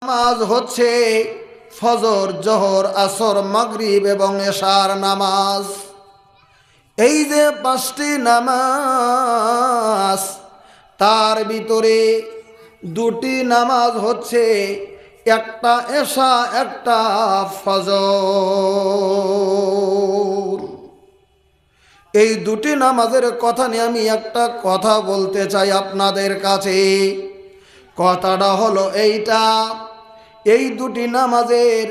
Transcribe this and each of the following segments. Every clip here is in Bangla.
নামাজ হচ্ছে ফজর, জোহর, আসর, মাগরিব এবং এশার নামাজ। এই যে পাঁচটি নামাজ, তার ভিতরে দুটি নামাজ হচ্ছে, একটা এশা, একটা ফজর। এই দুটি নামাজের কথা নিয়ে আমি একটা কথা বলতে চাই আপনাদের কাছে। কথাটা হলো এইটা, এই দুটি নামাজের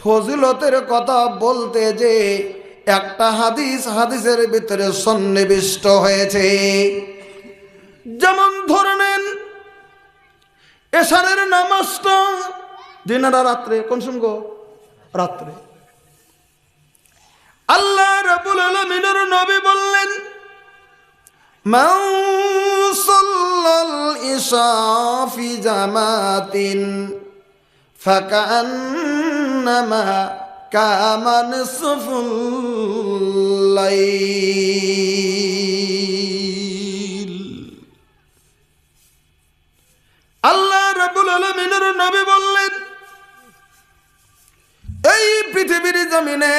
ফজিলতের কথা বলতে যে একটা হাদিসের ভিতরে সন্নিবিষ্ট হয়েছে। যেমন ধরে নেন, এশারের নামাজটা দিনের রাত্রে, কোন সময়? রাত্রে। আল্লাহ রাব্বুল আলামিনের নবী বললেন, মান সাল্লাল ইশা ফি জামাতিন ফাকান্নামা কামা নিসফুল লাইল। আল্লাহ রাব্বুল আলামিনের নবী বললেন, এই পৃথিবীর জমিনে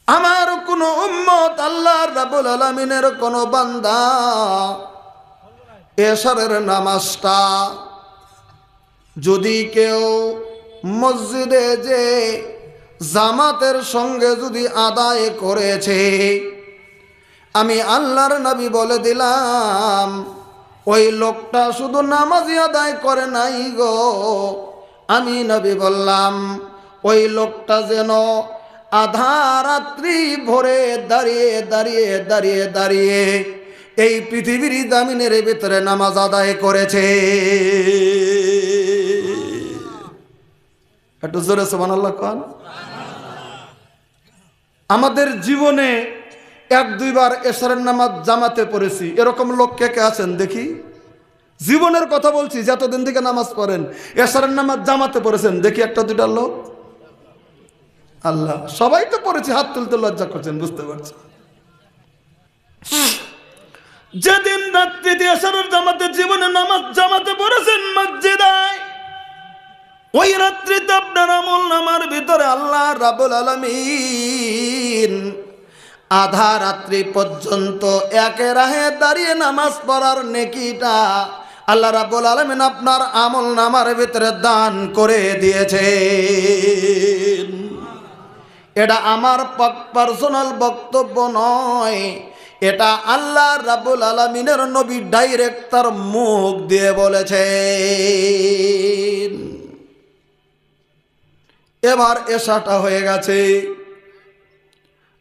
আমার কোন উম্মত, আল্লাহ রাব্বুল আলামিনের কোন বান্দা এশারের নামাজটা যদি কেউ মসজিদে যে জামাতের সঙ্গে যদি আদায় করেছে, আমি আল্লাহর নবী বলে দিলাম, ওই লোকটা শুধু নামাজই আদায় করে নাই গো, আমি নবী বললাম ওই লোকটা যেন আধা রাত্রি ভোরে দাঁড়িয়ে দাঁড়িয়ে দাঁড়িয়ে দাঁড়িয়ে এই পৃথিবীর জামিনের ভিতরে নামাজ আদায় করেছে। একটু জোরে সুবহানাল্লাহ কোন। আমাদের জীবনে এক দুইবার এশারের নামাজ জামাতে পড়েছি, এরকম লোক কে কে আছেন দেখি? জীবনের কথা বলছি, যতদিন থেকে নামাজ পড়েন এশারের নামাজ জামাতে পড়েছেন দেখি একটা দুইটা লোক? আল্লাহ, সবাই তো পড়েছি, হাত তুলতে লজ্জা করছেন, বুঝতে পারছি। যেদিন রাত্রিতে এশারের জামাতে জীবনে নামাজ জামাতে পড়েছেন মসজিদে, ওই রাত্রিতে আপনার আমল নামার ভিতরে আল্লাহ রাব্বুল আলামিন আধা রাত্রি পর্যন্ত একে রাহে দাঁড়িয়ে নামাজ পড়ার নেকিটা আল্লাহ রাব্বুল আলামিন আপনার আমল নামার ভিতরে দান করে দিয়েছে। এটা আমার পার্সোনাল বক্তব্য নয়, এটা আল্লাহ রাব্বুল আলামিনের নবী ডাইরেক্ট তার মুখ দিয়ে বলেছেন। এবার এশাটা হয়ে গেছে,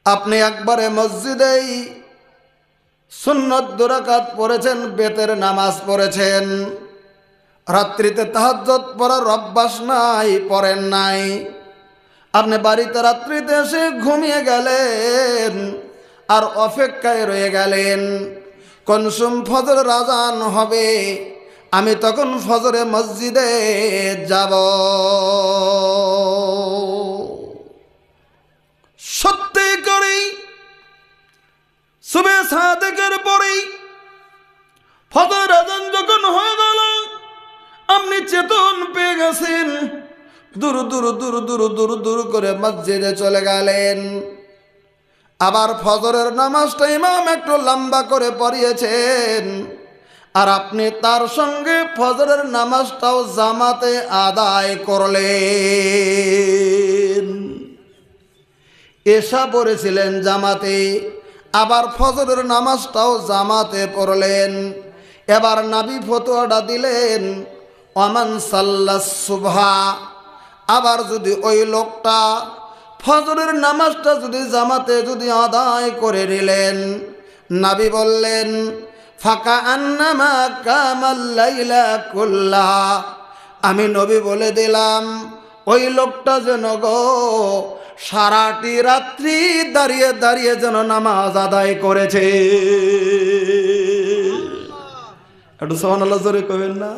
আপনি একবারে মসজিদেই সুন্নত 2 রাকাত পড়েছেন, বেতের নামাজ পড়েছেন, রাত্রিতে তাহাজ্জুদ পড়ার অভ্যাস নাই, পড়েন নাই, আপনি বাড়িতে রাত্রিতে এসে ঘুমিয়ে গেলেন আর অপেক্ষায় রয়ে গেলেন কনসুম ফজরের আজান হবে, আমি তখন ফজরে মসজিদে যাব। সত্যি করেই সুবে সাদেকের পরেই ফজর আজান যখন হয়ে গেল, আপনি চেতন পেয়ে গেছেন, দূর দূর দূর দূর দূর দূর করে মসজিদে চলে গেলেন। আবার ফজরের নামাজটা ইমাম একটু লম্বা করে পড়িয়েছেন, আর আপনি তার সঙ্গে ফজরের নামাজটাও জামাতে আদায় করলেন। এশা পড়েছিলেন জামাতে, আবার ফজরের নামাজটাও জামাতে পড়লেন। এবার নবী ফতোয়াটা দিলেন, ওমান সাল্লাস সুবহা, আবার যদি ওই লোকটা ফজরের নামাজটা যদি জামাতে যদি আদায় করে নিলেন, নবী বললেন ফাকা আন্নামা কামাল লাইলা কুল্লাহ, আমি নবী বলে দিলাম ওই লোকটা যেন গো সারাটি রাত্রি দাঁড়িয়ে দাঁড়িয়ে যেন নামাজ আদায় করেছে। একটু সুবহানাল্লাহ জোরে কবেন না?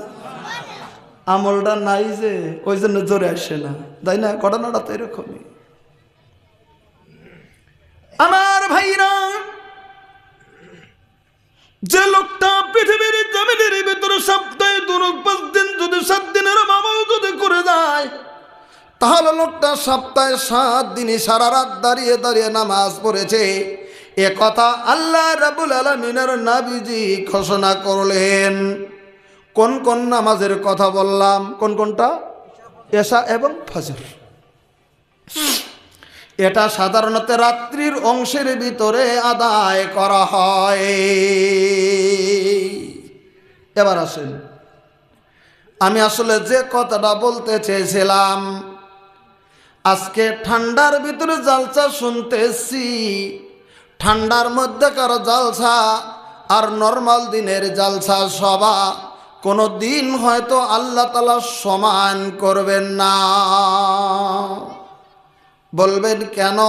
আমলটা নাই যে, ওই জন্য জোরে আসে না, তাই না? ঘটনাটা তো এরকমই। আমার ভাইরা, যে লোকটা পৃথিবীর জমিনের ভিতরে সপ্তাহে 5 দিন যদি 7 দিনের তাহলে লোকটা সপ্তাহে 7 দিনই সারা রাত দাঁড়িয়ে দাঁড়িয়ে নামাজ পড়েছে। এ কথা আল্লাহ রাব্বুল আলামিনের নবীজি ঘোষণা করলেন। কোন কোন নামাজের কথা বললাম? কোন কোনটা? এশা এবং ফজর। এটা সাধারণত রাত্রির অংশের ভিতরে আদায় করা হয়। এবার আসেন, আমি আসলে যে কথাটা বলতে চেয়েছিলাম, আজকে ঠান্ডার ভিতরে জালসা শুনতেছি। ঠান্ডার মধ্যেকার জালসা আর নর্মাল দিনের জালসা সভা কোনো দিন হয়তো আল্লাহ তাআলা সমান করবেন না। বলবেন কেন?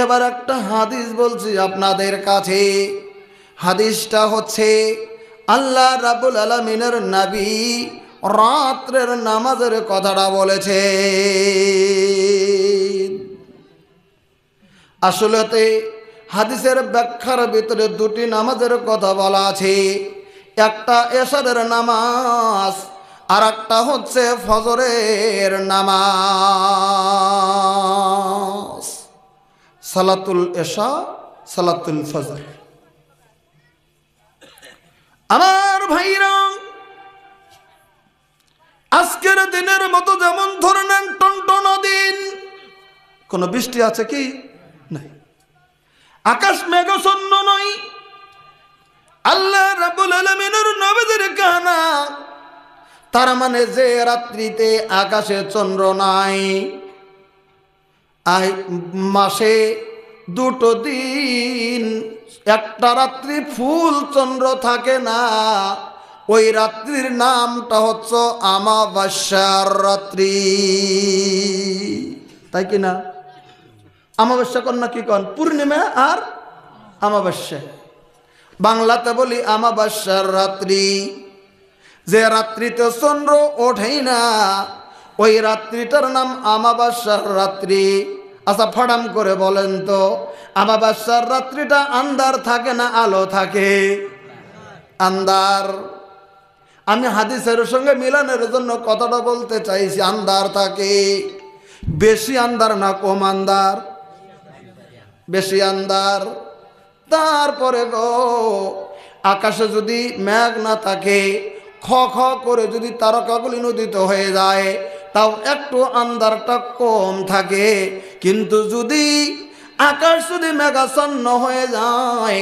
এবার একটা হাদিস বলছি আপনাদের কাছে। হাদিসটা হচ্ছে আল্লাহ রাব্বুল আলামিনের নবী রাত্রের নামাজের কথাটা বলেছে। আসলেতে হাদিসের ব্যাখ্যার ভিতরে দুটি নামাজের কথা বলা আছে। একটা এশারের নামাজ, আর একটা হচ্ছে ফজরের নামাজ। সালাতুল এশা, সালাতুল ফজর। আমার ভাইরা, আজকের দিনের মতো যেমন ধরে নেন টনটনা দিন, কোনো বৃষ্টি আছে কি? নাই। আকাশ মেঘাচ্ছন্ন নয়। আল্লাহ রাব্বুল আলামিনের নবীদের কানা, তার মানে যে রাত্রিতে আকাশে চন্দ্র নাই, মাসে 2টো দিন একটা রাত্রি ফুল চন্দ্র থাকে না, ওই রাত্রির নামটা হচ্ছে আমাবস্যার রাত্রি। তাই কি না? আমাবস্যা কন্যা কি কন? পূর্ণিমা আর আমাবস্যা। বাংলাতে বলি আমাবস্যার রাত্রি। যে রাত্রিতে চন্দ্র ওঠেই না, ওই রাত্রিটার নাম আমাবস্যার রাত্রি। আচ্ছা, ফাড়াম করে বলেন তো, আমাবস্যার রাত্রিটা আন্ধার থাকে না আলো থাকে? আন্ধার। আমি হাদিসের সঙ্গে মিলানের জন্য কথাটা বলতে চাইছি। আন্ধার থাকে। বেশি আন্ধার না কম আন্ধার? বেশি আন্ধার। তারপরে গো, আকাশে যদি মেঘ না থাকে, খ খ করে যদি তারকাগুলি নদীত হয়ে যায়, তাও একটু আন্ধারটা কম থাকে। কিন্তু যদি আকাশ যদি মেঘাচ্ছন্ন হয়ে যায়,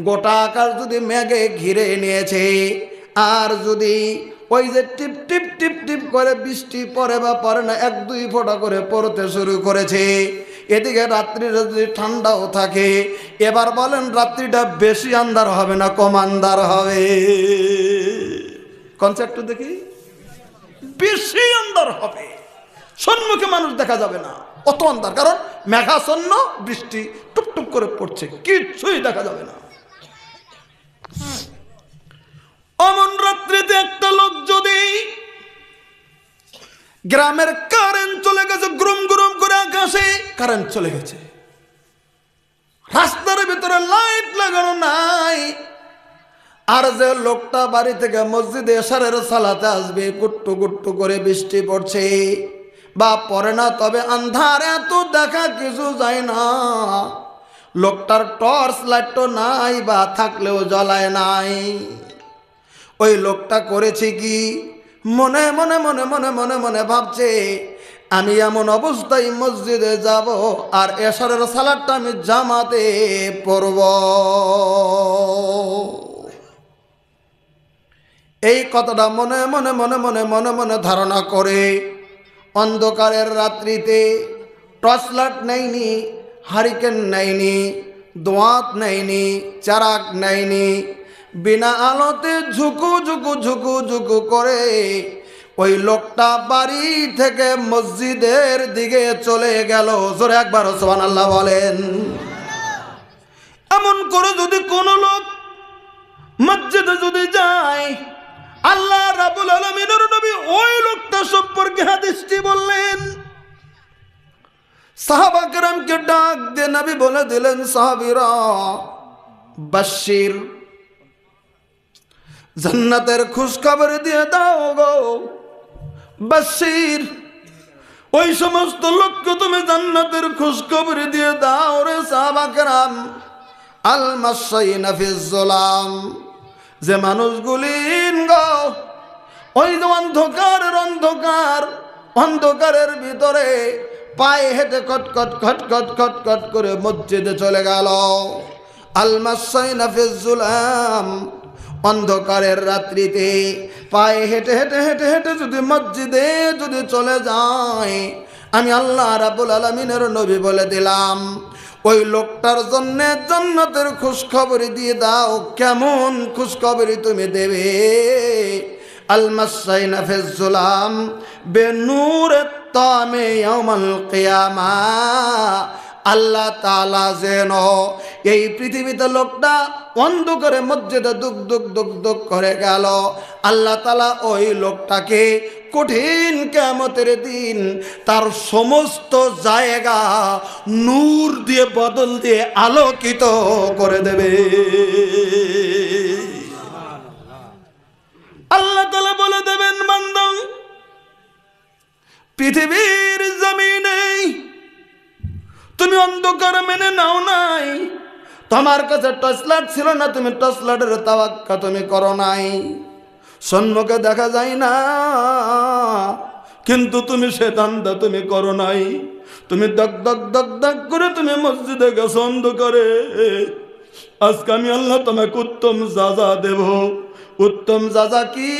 গোটা আকাশ যদি মেঘে ঘিরে নিয়েছে, আর যদি ওই যে টিপ টিপ টিপ টিপ করে বৃষ্টি পড়ে বা পড়ে না, 1-2 ফোঁটা করে পড়তে শুরু করেছে, এদিকে রাত্রিটা যদি ঠান্ডাও থাকে, এবার বলেন রাত্রিটা বেশি আন্ধার হবে না কম আন্ধার হবে? কনসেপ্ট দেখি। বেশি আন্ধার হবে। সম্মুখে মানুষ দেখা যাবে না, অত আন্ধার। কারণ মেঘাচ্ছন্ন, বৃষ্টি টুপটুপ করে পড়ছে, কিছুই দেখা যাবে না। অমন রাত্রিতে একটা লোক যদি গ্রামের কারেন্ট চলে গেছে, গুরুম গুরুম করে আকাশে কারেন্ট চলে গেছে, রাস্তার ভিতরে লাইট লাগানো নাই, আর যে লোকটা বাড়ি থেকে মসজিদে এশারের সালাতে আসবে, কুট্টু কুট্টু করে বৃষ্টি পড়ছে বা পড়ে না, তবে আন্ধার এত দেখা কিছু যায় না, লোকটার টর্চ লাইটও নাই বা থাকলেও জ্বলায় নাই। ওই লোকটা করেছে কি? মনে মনে মনে মনে মনে মনে ভাবছে, আমি এমন অবস্থায় মসজিদে যাব আর এশারের সালাতটা আমি জামাতে পড়ব। এই কথাটা মনে মনে মনে মনে মনে মনে ধারণা করে অন্ধকারের রাত্রিতে টর্চ লাইট নেয়নি, হারিকেন নেয়নি, দোয়াত নেয়নি, চারাক নেয়নি, বিনা আলোতে ঝুকু ঝুকু ঝুকু ঝুকু করে ওই লোকটা বাড়ি থেকে মসজিদের দিকে চলে গেল। জোরে একবার সুবহানাল্লাহ বলেন। এমন করে যদি কোনো লোক মসজিদে যদি যায়, আল্লাহ রাব্বুল আলামিনের নবী ওই লোকটা সম্পর্কে হাদিসটি বললেন। সাহাবা কেরামকে ডাক দিয়ে নবী বলে দিলেন, সাহাবীরা, বাশির, জান্নাতের খুশখবর দিয়ে দাও গো, বাশির, ওই সমস্ত লোককে তুমি জান্নাতের খুশখবরি দিয়ে দাও রে সাহাবা কেরাম। আল মাশাইনা ফিজ যুলাম, যে মানুষগুলি ওই যে অন্ধকারের ভিতরে পায়ে হেঁটে খটখট খটখট খটখট করে মসজিদে চলে গেল। আল মাশাইনা ফিজ যুলাম, অন্ধকারের রাত্রিতে পায়ে হেঁটে হেঁটে হেঁটে হেঁটে যদি মসজিদে যদি চলে যায়, আমি আল্লাহ রাব্বুল আলামিনের নবী বলে দিলাম ওই লোকটার জন্য জান্নাতের খুশখবরি দিয়ে দাও। কেমন খুশখবরি তুমি দেবে? আল মাশাইনা ফিজ যুলাম বেনূরেত তামে ইয়াউমাল কিয়ামা, আল্লাহ তাআলা যেন এই পৃথিবীতে লোকটা অন্ধকারে মসজিদে দুক দুক দুক দুক করে গেল, আল্লাহ তাআলা ওই লোকটাকে কঠিন কিয়ামতের দিন তার সমস্ত জায়গা নূর দিয়ে বদল দিয়ে আলোকিত করে দেবে। আল্লাহ তাআলা বলে দেবেন, বান্দা পৃথিবীর জমিনে তুমি অন্ধকার মেনে নাও নাই, তোমার কাছে টর্চলাইট ছিল না, তুমি টর্চলাইটের তাওয়াক্কা তুমি করো নাই, সম্মুখে দেখা যায় না কিন্তু তুমি শয়তানটা তুমি করো নাই, তুমি দগ দগ দগ দগ করে তুমি মসজিদে গেছো অন্ধকারে। আজকে আমি আল্লাহ তোমাকে উত্তম সাজা দেব। উত্তম সাজা কি?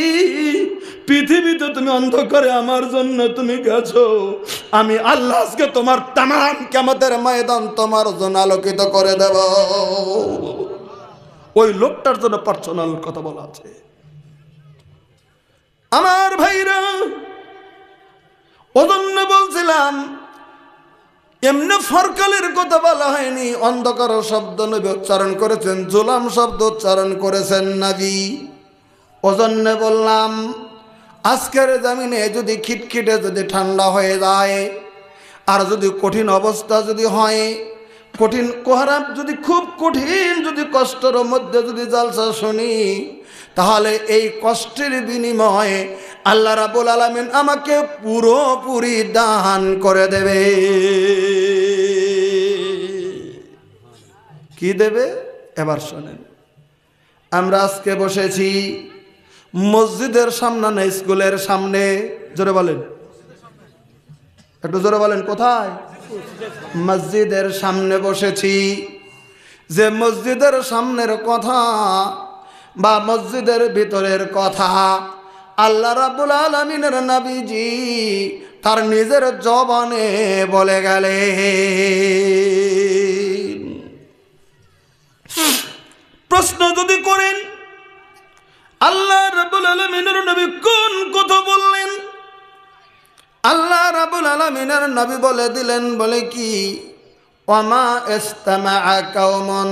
পৃথিবীতে তুমি অন্ধকারে আমার জন্য তুমি গেছো, আমি আল্লাহ আজকে তোমার তামাম কিয়ামতের ময়দান তোমার জন্য আলোকিত করে দেব। ওই লোকটার জন্য পার্সোনাল কথা বলা আছে। আমার ভাইরা, ওজন্য বলছিলাম এমনি ফরকালের কথা বলা হয়নি, অন্ধকার শব্দ নবী উচ্চারণ করেছেন, জুলাম শব্দ উচ্চারণ করেছেন নবী। ওজন্য বললাম আজকের জমিনে যদি খিটখিটে যদি ঠান্ডা হয়ে যায় আর যদি কঠিন অবস্থা যদি হয়, কঠিন কোহারাম যদি খুব কঠিন যদি কষ্টের মধ্যে যদি জালসা শুনি, তাহলে এই কষ্টের বিনিময়ে আল্লাহ রাব্বুল আলামিন আমাকে পুরোপুরি দান করে দেবে। কি দেবে? এবার শোনেন, আমরা আজকে বসেছি মসজিদের সামনে না স্কুলের সামনে? জোরে বলেন, একটু জোরে বলেন, কোথায়? মসজিদের সামনে বসেছি। যে মসজিদের সামনের কথা বা মসজিদের ভিতরের কথা আল্লাহ রাব্বুল আলামিনের নবীজি তার নিজের জবানে বলে গেলেন। প্রশ্ন যদি করেন আল্লাহ রাব্বুল আলামিনের নবী কোন কথা বললেন? আল্লাহ রাব্বুল আলামিনের নবী বলে দিলেন, বলে কি, ওয়ামা ইসতামাআ কাওমুন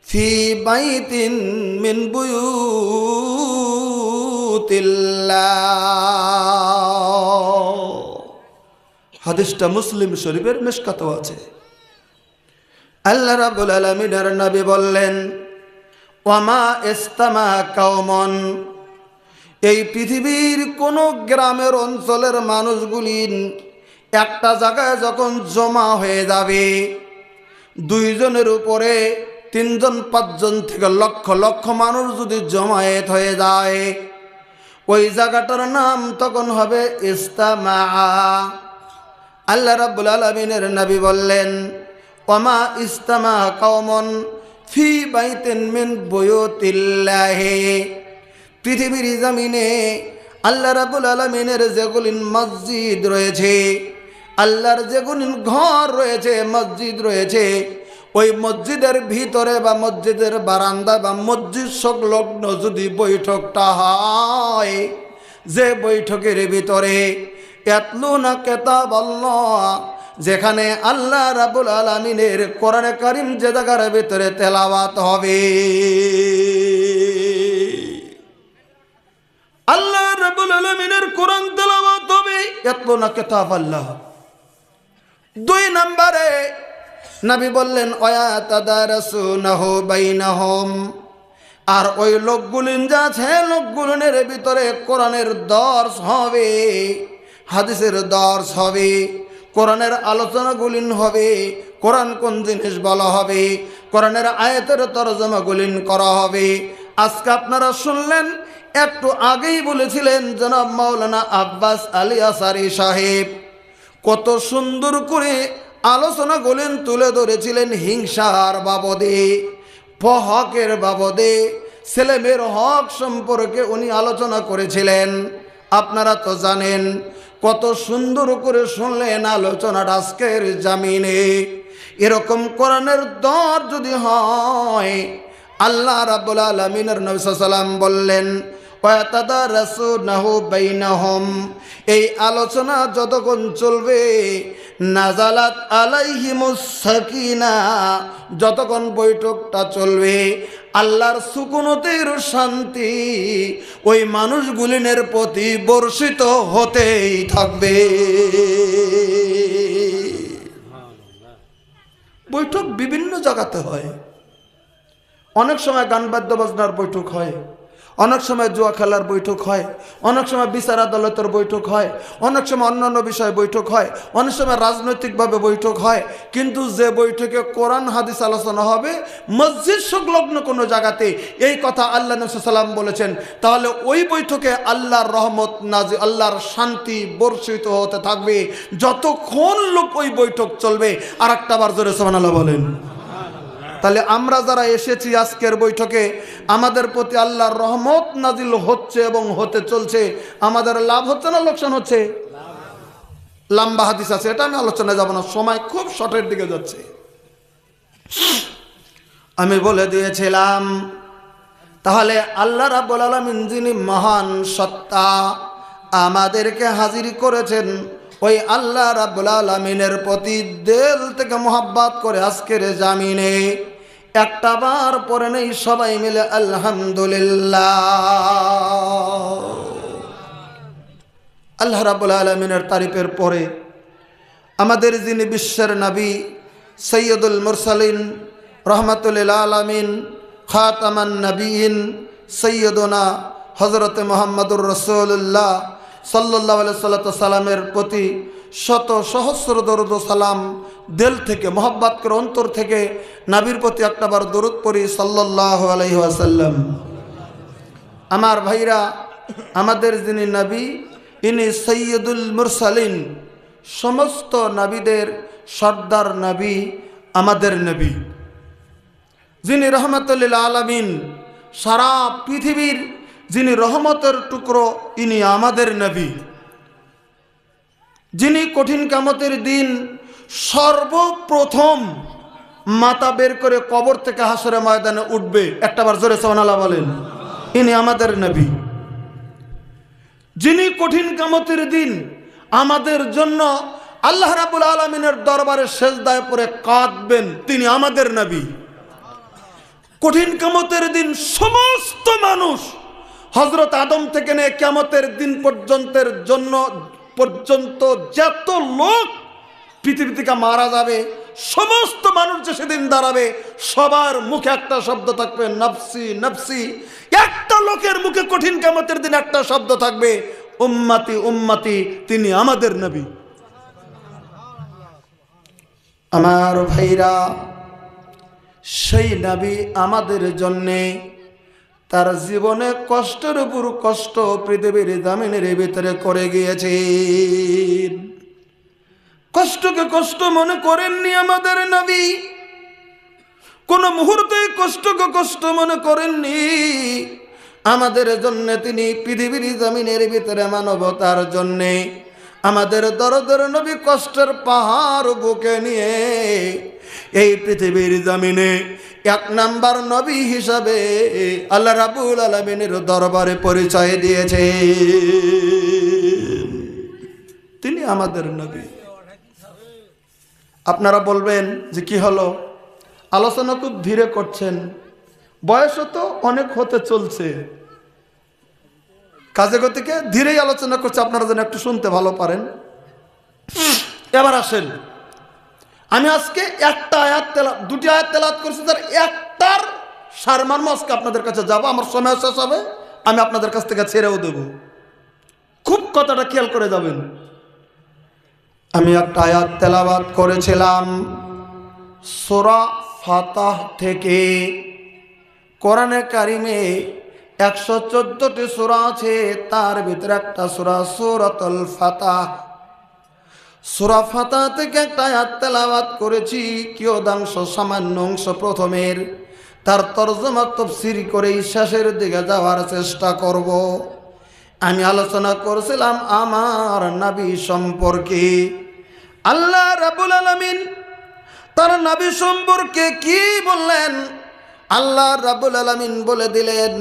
ফি বাইতিন মিন বুয়ুতিল্লাহ। হাদিসটা মুসলিম শরীফের মিশকাতে আছে। আল্লাহ রাব্বুল আলামিনের নবী বললেন, ওয়ামা ইসতামা কাওমুন, এই পৃথিবীর কোন গ্রামের অঞ্চলের মানুষগুলি একটা জায়গায় যখন জমা হয়ে যাবে, দুইজনের উপরে তিনজন পাঁচজন থেকে লক্ষ লক্ষ মানুষ যদি জমায়েত হয়ে যায়, ওই জায়গাটার নাম তখন হবে ইস্তামা। আল্লাহ রাব্বুল আলামিনের নবী বললেন, ওয়ামা ইস্তামা কাওমুন ফি বাইতিন মিন বুয়ুতিল্লাহি, পৃথিবীর জমিনে আল্লাহ রাব্বুল আলামিনের যেগুলি মসজিদ রয়েছে, আল্লাহর যেগুলি ঘর রয়েছে, মসজিদ রয়েছে, ওই মসজিদের ভিতরে বা মসজিদের বারান্দা বা মসজিদ সংলগ্ন যদি বৈঠকটা হয়, যে বৈঠকের ভিতরে ইয়াতলুনা কিতাবাল্লাহ, যেখানে আল্লাহ রাব্বুল আলামিনের কোরআনে কারীম যে জায়গার ভিতরে তেলাওয়াত হবে, আল্লাহ রাব্বুল আলামিনের কোরআন তেলাওয়াত হবে, ইয়াতলুনা কিতাবাল্লাহ। দুই নম্বরে নবী বললেন, ওয়ায়াতাদারাসুনাহু বাইনাহুম, আর ওই লোকগুলিন যা আছে লোকগুলিনের ভিতরে কোরআনের দর্স হবে, হাদিসের দর্শ হবে, কোরআনের আলোচনাগুলি হবে, কোরআন কোন জিনিস বলা হবে, কোরআনের আয়াতের তরজমাগুলি করা হবে। আজকে আপনারা শুনলেন, একটু আগেই বলেছিলেন জনাব মাওলানা আব্বাস আলী আসারি সাহেব কত সুন্দর করে আলোচনাগুলি তুলে ধরেছিলেন হিংসার বাবদে, হকের বাবদে, ছেলেমেয়ের হক সম্পর্কে উনি আলোচনা করেছিলেন। আপনারা তো জানেন, কত সুন্দর করে শুনলেন আলোচনাটা আজকের জামিনে। এরকম কোরআনের দর যদি হয়, আল্লাহ রাব্বুল আলামিনের নবী সাল্লাল্লাহু আলাইহি ওয়াসাল্লাম বললেন ওয়াতাদারাসুনাহু বাইনাহুম, এই আলোচনা যতক্ষণ চলবে, নাজালাত আলাইহিমুস সাকিনা, যতক্ষণ বৈঠকটা চলবে, আল্লাহর সুকুনতের শান্তি ওই মানুষগুলিনের প্রতি বর্ষিত হতেই থাকবে। বৈঠক বিভিন্ন জায়গাতে হয়, অনেক সময় গান বাদ্য বাজনার বৈঠক হয়, অনেক সময় জুয়া খেলার বৈঠক হয়, অনেক সময় বিচার আদালতের বৈঠক হয়, অনেক সময় অন্যান্য বিষয়ে বৈঠক হয়, অনেক সময় রাজনৈতিকভাবে বৈঠক হয়। কিন্তু যে বৈঠকে কোরআন হাদিস আলোচনা হবে মসজিদ সংলগ্ন কোনো জায়গাতে, এই কথা আল্লাহ নবী সাল্লাল্লাহু আলাইহি ওয়াসাল্লাম বলেছেন, তাহলে ওই বৈঠকে আল্লাহর রহমত নাজিল, আল্লাহর শান্তি বর্ষিত হতে থাকবে যতক্ষণ লোক ওই বৈঠক চলবে। আর একটা বার জোরে সুবহানাল্লাহ বলেন। তাহলে আমরা যারা এসেছি আজকের বৈঠকে, আমাদের প্রতি আল্লাহর রহমত নাজিল হচ্ছে এবং হতে চলছে, আমাদের লাভ হচ্ছে না লোকসান হচ্ছে? লম্বা হাদিস আছে, এটা আমি আলোচনায় যাব না, সময় খুব শর্টের দিকে যাচ্ছে। আমি বলে দিয়েছিলাম, তাহলে আল্লাহ রাব্বুল আলামিন যিনি মহান সত্তা, আমাদেরকে হাজির করেছেন ওই আল্লাহ রাব্বুল আলামিনের প্রতি দিল থেকে মোহাব্বত করে আজকের জামিনে একটা বার পরে নেই সবাই মিলে আলহামদুলিল্লাহ। আল্লাহ রাব্বুল আলামিনের তারিফের পরে আমাদের যিনি বিশ্বের নবী, সৈয়দুল মুরসালিন, রহমাতুল লিল আলামিন, খাতামান নবীন, সৈয়দনা হযরতে মুহাম্মদুর রাসূলুল্লাহ সাল্লাল্লাহু আলাইহি সাল্লামের প্রতি শত সহস্র দরুদ ও সালাম দিল থেকে মোহাব্বত করে অন্তর থেকে নবীর প্রতি একটাবার দরুদ পড়ি সাল্লাল্লাহু আলাইহি ওয়াসাল্লাম। আমার ভাইরা, আমাদের যিনি নবী, ইনি সৈয়দুল মুরসালিন, সমস্ত নবীদের সর্দার নবী, আমাদের নবী, যিনি রহমাতুল লিল আলামিন, সারা পৃথিবীর যিনি রহমতের টুকরো, ইনি আমাদের নবী, যিনি কঠিন কিয়ামতের দিন সর্বপ্রথম মাথা বের করে কবর থেকে হাসরের ময়দানে উঠবে, একটাবার জোরে সুবহানাল্লাহ বলেন, ইনি আমাদের নবী। যিনি কঠিন কিয়ামতের দিন আমাদের জন্য আল্লাহ রাব্বুল আলামিনের দরবারে সেজদায় পড়ে কাঁদবেন, তিনি আমাদের নবী। কঠিন কিয়ামতের দিন সমস্ত মানুষ, হযরত আদম থেকে নিয়ে কিয়ামতের দিন পর্যন্ত যত লোক পৃথিবী থেকে মারা যাবে, সমস্ত মানুষ যে সেদিন দাঁড়াবে, সবার মুখে একটা শব্দ থাকবে, নফসি নফসি। একটা লোকের মুখে কঠিন কিয়ামতের দিন একটা শব্দ থাকবে, উম্মতি উম্মতি, তিনি আমাদের নবী। আমার ভাইরা, সেই নবী আমাদের জন্যে তার জীবনে কষ্টের উপর কষ্ট পৃথিবীর জামিনের ভিতরে করে গিয়েছেন। কষ্টকে কষ্ট মনে করেননি আমাদের নবী, কোন মুহূর্তে কষ্টকে কষ্ট মনে করেননি। আমাদের জন্য তিনি পৃথিবীর জামিনের ভিতরে মানবতার জন্যে আমাদের দরদের নবী কষ্টের পাহাড় বুকে নিয়ে এই পৃথিবীর জামিনে এক নাম্বার নবী হিসাবে আল্লাহ রাব্বুল আলামিনের দরবারে পরিচয় দিয়েছে, তিনি আমাদের নবী। আপনারা বলবেন যে কি হলো, আলোচনা খুব ধীরে করছেন, বয়সও তো অনেক হতে চলছে, কাজে গতিকে ধীরেই আলোচনা করছে, আপনারা যেন একটু শুনতে ভালো পারেন। এবার আসেন, আমি আজকে একটা আয়াত দুটি আয়াত তেলাওয়াত করছি, তার একটার সারমর্ম আজকে আপনাদের কাছে যাব। আমার সময় শেষ হবে, আমি আপনাদের কাছ থেকে ছেড়েও দেব। খুব কথাটা খেয়াল করে যাবেন। আমি একটা আয়াত তেলাওয়াত করেছিলাম সূরা ফাতাহ থেকে। কোরআনে কারিমে 114টি সূরা আছে, তার ভিতরে একটা সূরা সূরাতুল ফাতাহ। সূরা ফাতাহ থেকে একটা আয়াত তেলাওয়াত করেছি, কিয়দাংশ সামান্য অংশ প্রথমের, তার তরজমা তাফসীর করে শেষের দিকে যাওয়ার চেষ্টা করব। আমি আলোচনা করেছিলাম আমার নবী সম্পর্কে। আল্লাহ রাব্বুল আলামিন তার নবী সম্পর্কে কি বললেন? আল্লাহ রাব্বুল আলামিন বলে দিলেন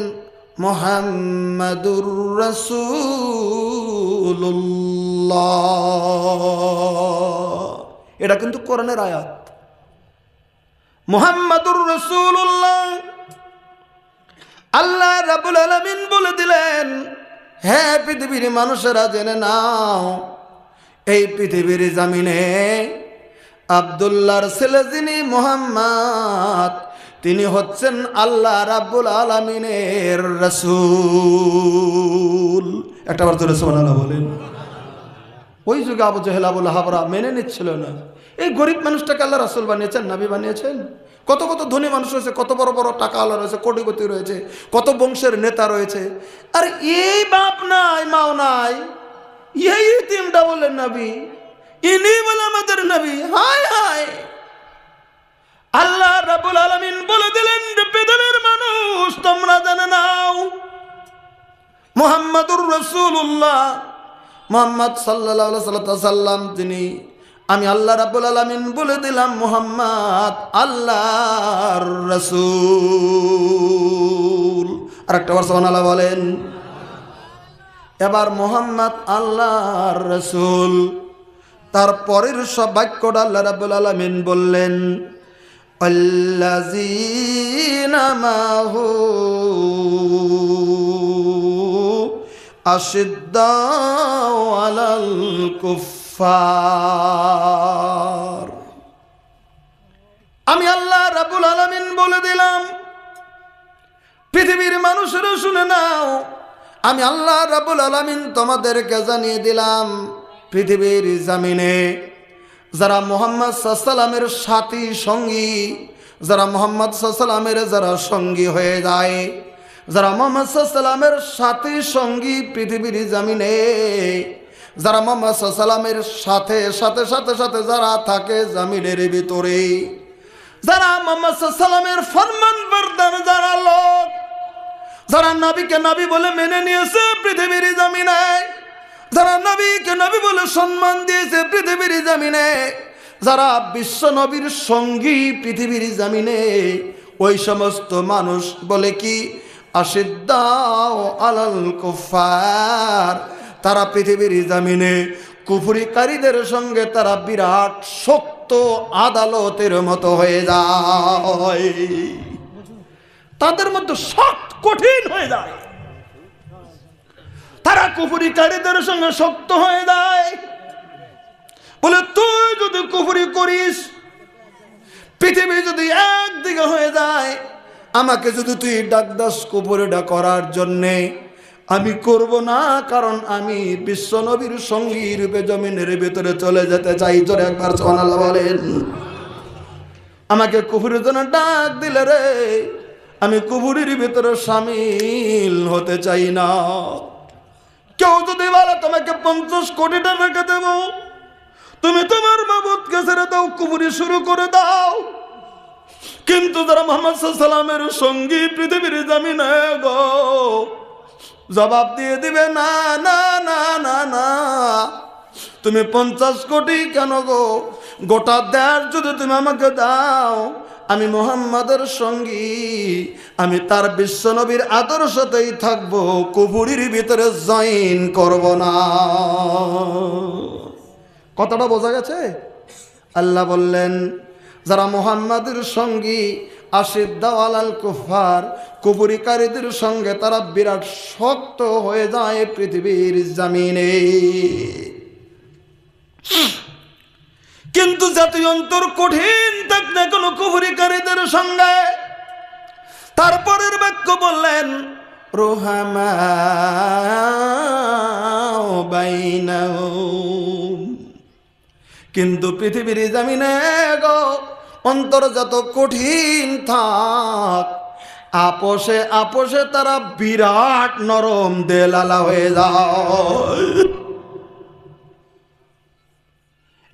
মুহাম্মাদুর রাসূলুল্লাহ। এটা কিন্তু কোরআনের আয়াত। মুহাম্মাদুর রাসূলুল্লাহ। আল্লাহ রাব্বুল আলামিন বলে দিলেন, হে পৃথিবীর মানুষেরা জেনে নাও, এই পৃথিবীর জমিনে আব্দুল্লাহর ছেলে যিনি মুহাম্মদ, তিনি হচ্ছেন আল্লাহ রাব্বুল আলামিনের রাসূল। একটা বার জোরে সুবহানাল্লাহ বলেন। ওই যুগে আবু জেহেল আবু লাহাবরা মেনে নিচ্ছিল না। এই গরিব মানুষটাকে আল্লাহ রাসূল বানিয়েছেন, নবী বানিয়েছেন। কত কত ধনী মানুষ রয়েছে, কত বড় বড় টাকা আল্লাহ রয়েছে, কোটিপতি রয়েছে, কত বংশের নেতা রয়েছে, আর এই বাপ নাই মাও নাই, এই ইতিমটা বলেন নবী, ইনি বলে আমাদের নবী। হায় হায়! আল্লাহ রাব্বুল আলামিন বলে দিলেন, পৃথিবীর মানুষ তোমরা জেনে নাও, মুহাম্মাদুর রাসূলুল্লাহ, মুহাম্মদ সাল্লাল্লাহু আলাইহি সাল্লাম তিনি, আমি আল্লাহ রাব্বুল আলামিন বলে দিলাম মুহাম্মদ আল্লাহর রাসূল। আর একটা বার সুবহানাল্লাহ বলেন। এবার মুহাম্মদ আল্লাহর রাসূল, তারপরের সব বাক্যটা আল্লাহ রাব্বুল আলামিন বললেন আল্লাযীনা মাহু আশিদ্দাউ আলাল কুফফার। আমি আল্লাহ রাব্বুল আলামিন বলে দিলাম, পৃথিবীর মানুষেরা শুনে নাও, আমি আল্লাহ রাব্বুল আলামিন তোমাদেরকে জানিয়ে দিলাম, পৃথিবীর জমিনে যারা মুহাম্মদ সাল্লাল্লাহু আলাইহি সাল্লামের সাথী সঙ্গী, যারা মুহাম্মদ সাল্লাল্লাহু আলাইহি সাল্লামের যারা সঙ্গী হয়ে যায়, যারা মুহাম্মদ সাল্লাল্লাহু আলাইহি সাল্লামের সাথী সঙ্গী পৃথিবীর জমিনে, যারা মুহাম্মদ সাল্লাল্লাহু আলাইহি সাল্লামের সাথে সাথে সাথে সাথে যারা থাকে জমিনের ভিতরে, যারা মুহাম্মদ সাল্লাল্লাহু আলাইহি সাল্লামের ফরমান বরদার যারা লোক, যারা নবীকে নবী বলে মেনে নিয়েছে পৃথিবীর জমিনে, যারা নবীকে নবী বলে সম্মান দিয়েছে পৃথিবীর জমিনে, যারা বিশ্ব নবীর সঙ্গী পৃথিবীর জমিনে, ওই সমস্ত মানুষ বলে কি আশিদ্দাউ আলাল কুফফার, তারা পৃথিবীর জমিনে কুফরিকারীদের সঙ্গে তারা বিরাট শক্ত আদালতের মতো হয়ে যায়, তাদের মধ্যে শক্ত কঠিন হয়ে যায়, তারা কুফরিকারীদের সঙ্গে শক্ত হয়ে যায়। বলে তুই যদি কুফরি করিস, পৃথিবী যদি একদিকে হয়ে যায়, আমাকে যদি তুই ডাক দাস কুফরিটা করার জন্যে, আমি করব না, কারণ আমি বিশ্ব নবীর সঙ্গী রূপে জমিনের ভিতরে চলে যেতে চাই। জোরে একবার সুবহানাল্লাহ বলেন। আমাকে কুফরির জন্য ডাক দিলে রে, আমি কুফরির ভিতরে শামিল হতে চাই না। কেউ যদি বলে তোমাকে 50 কোটি টাকা দেব, তুমি তোমার মাবুদকে ছেড়ে দাও, কুফরি শুরু করে দাও, কিন্তু যারা মুহাম্মদ সাল্লাল্লাহু আলাইহি সাল্লামের সঙ্গী পৃথিবীর জমিনে গো, জবাব দিয়ে দিবে না না না না না, তুমি 50 কোটি কেন গো, গোটা দেশ যদি তুমি আমাকে দাও, আমি মুহাম্মাদের সঙ্গী, আমি তার বিশ্ব নবীর আদর্শতেই থাকবো, কুফরির ভিতরে জয়েন করব না। কথাটা বোঝা গেছে? আল্লাহ বললেন যারা মুহাম্মাদের সঙ্গী আশিদ্দাউ আলাল কুফফার, কুফরিকারীদের সঙ্গে তারা বিরাট শক্ত হয়ে যায় পৃথিবীর জমিনে। কিন্তু জাতীয় অন্তর কঠিন থাক না কোনো কুফরিকারীদের সঙ্গে, তারপরের বাক্য বললেন রুহামাউ বাইনাহুম, কিন্তু পৃথিবীর জমিনে গো অন্তর যত কঠিন থাক, আপোষে আপোষে তারা বিরাট নরম দেলালা হয়ে যায়।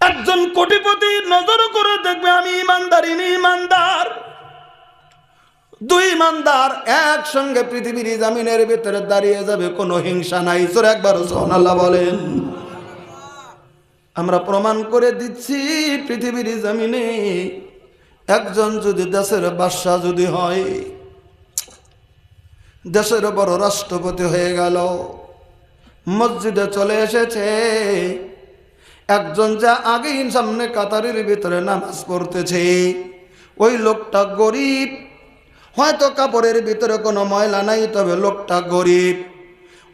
একজন কোটিপতি নজর করে দেখবে আমি ইমানদার, ইনি ইমানদার, দুই ইমানদার একসঙ্গে পৃথিবীর জামিনের ভিতরে দাঁড়িয়ে যাবে, কোনো হিংসা নাই। সূরা একবার সুবহানাল্লাহ বলেন। আমরা প্রমাণ করে দিচ্ছি পৃথিবীর জামিনে একজন যদি দেশের বাদশা যদি হয়, দেশের বড় রাষ্ট্রপতি হয়ে গেল, মসজিদে চলে এসেছে, একজন যা আগেই সামনে কাতারের ভিতরে নামাজ পড়তেছে, ওই লোকটা গরিব, হয়তো কাপড়ের ভিতরে কোনো ময়লা নাই, তবে লোকটা গরিব।